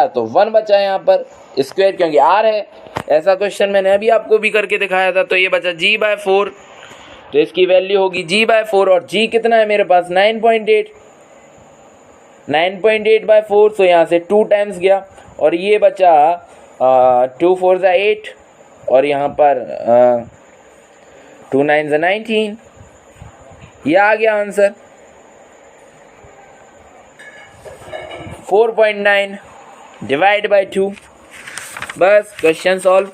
तो 1 बचा यहाँ पर स्क्वायर, क्योंकि r है। ऐसा क्वेश्चन मैंने अभी आपको भी करके दिखाया था। तो ये बचा g/4, तो इसकी वैल्यू होगी g/4, और g कितना है मेरे पास? 9.8/4, तो यहाँ से 2 टाइम्स गया, और ये बचा 2 4 8, और यहाँ पर 2 9 19। ये आ गया आंसर 4.9 डिवाइड बाय 2। बस क्वेश्चन सॉल्व।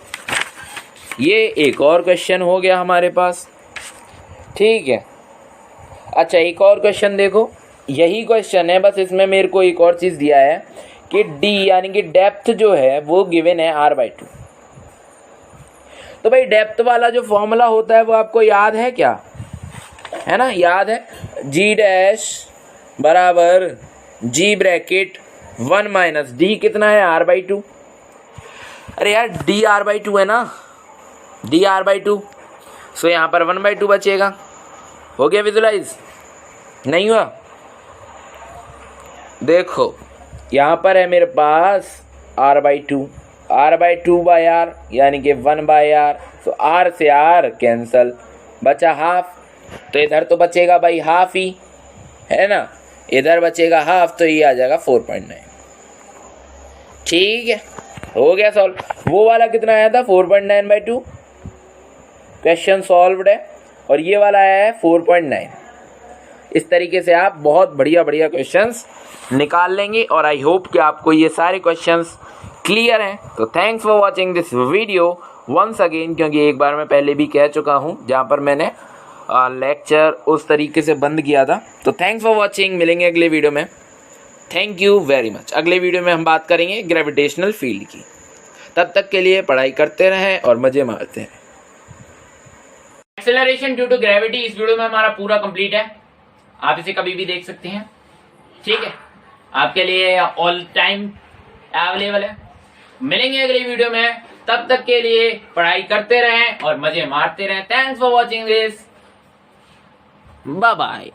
ये एक और क्वेश्चन हो गया हमारे पास। ठीक है, अच्छा एक और क्वेश्चन देखो, यही क्वेश्चन है, बस इसमें मेरे को एक और चीज़ दिया है कि d यानी कि डेप्थ जो है वो गिवन है r/2। तो भाई डेप्थ वाला जो फॉर्मूला होता है वो आपको याद है क्या? है ना, याद है, g डैश बराबर g ब्रैकेट 1 माइनस d कितना है? r/2। अरे यार d r/2 है ना, d r/2, सो यहाँ पर 1/2 बचेगा। हो गया विजुलाइज? नहीं हुआ? देखो यहाँ पर है मेरे पास r/2 बाय r यानी कि 1/r, तो r से r कैंसल, बचा हाफ, तो इधर तो बचेगा भाई हाफ ही, है ना, इधर बचेगा हाफ, तो ये आ जाएगा 4.9। ठीक है, हो गया सॉल्व। वो वाला कितना आया था 4.9/2, क्वेश्चन सॉल्व्ड है, और ये वाला आया है 4.9। इस तरीके से आप बहुत बढ़िया बढ़िया क्वेश्चंस निकाल लेंगे, और आई होप कि आपको ये सारे क्वेश्चंस क्लियर हैं। तो thanks for watching this video once again, क्योंकि एक बार मैं पहले भी कह चुका हूँ जहाँ पर मैंने लेक्चर उस तरीके से बंद किया था। तो थैंक्स फॉर वॉचिंग, मिलेंगे अगले वीडियो में। Thank you very much. अगले वीडियो में हम बात करेंगे ग्रेविटेशनल फील्ड की। तब तक के लिए पढ़ाई करते रहें और मजे मारते रहें। एक्सेलरेशन ड्यू टू ग्रेविटी इस वीडियो में हमारा पूरा कंप्लीट है, आप इसे कभी भी देख सकते हैं। ठीक है, आपके लिए ऑल टाइम अवेलेबल है। मिलेंगे अगली वीडियो में, तब तक के लिए पढ़ाई करते रहें और मजे मारते रहें। Thanks for watching this, bye bye.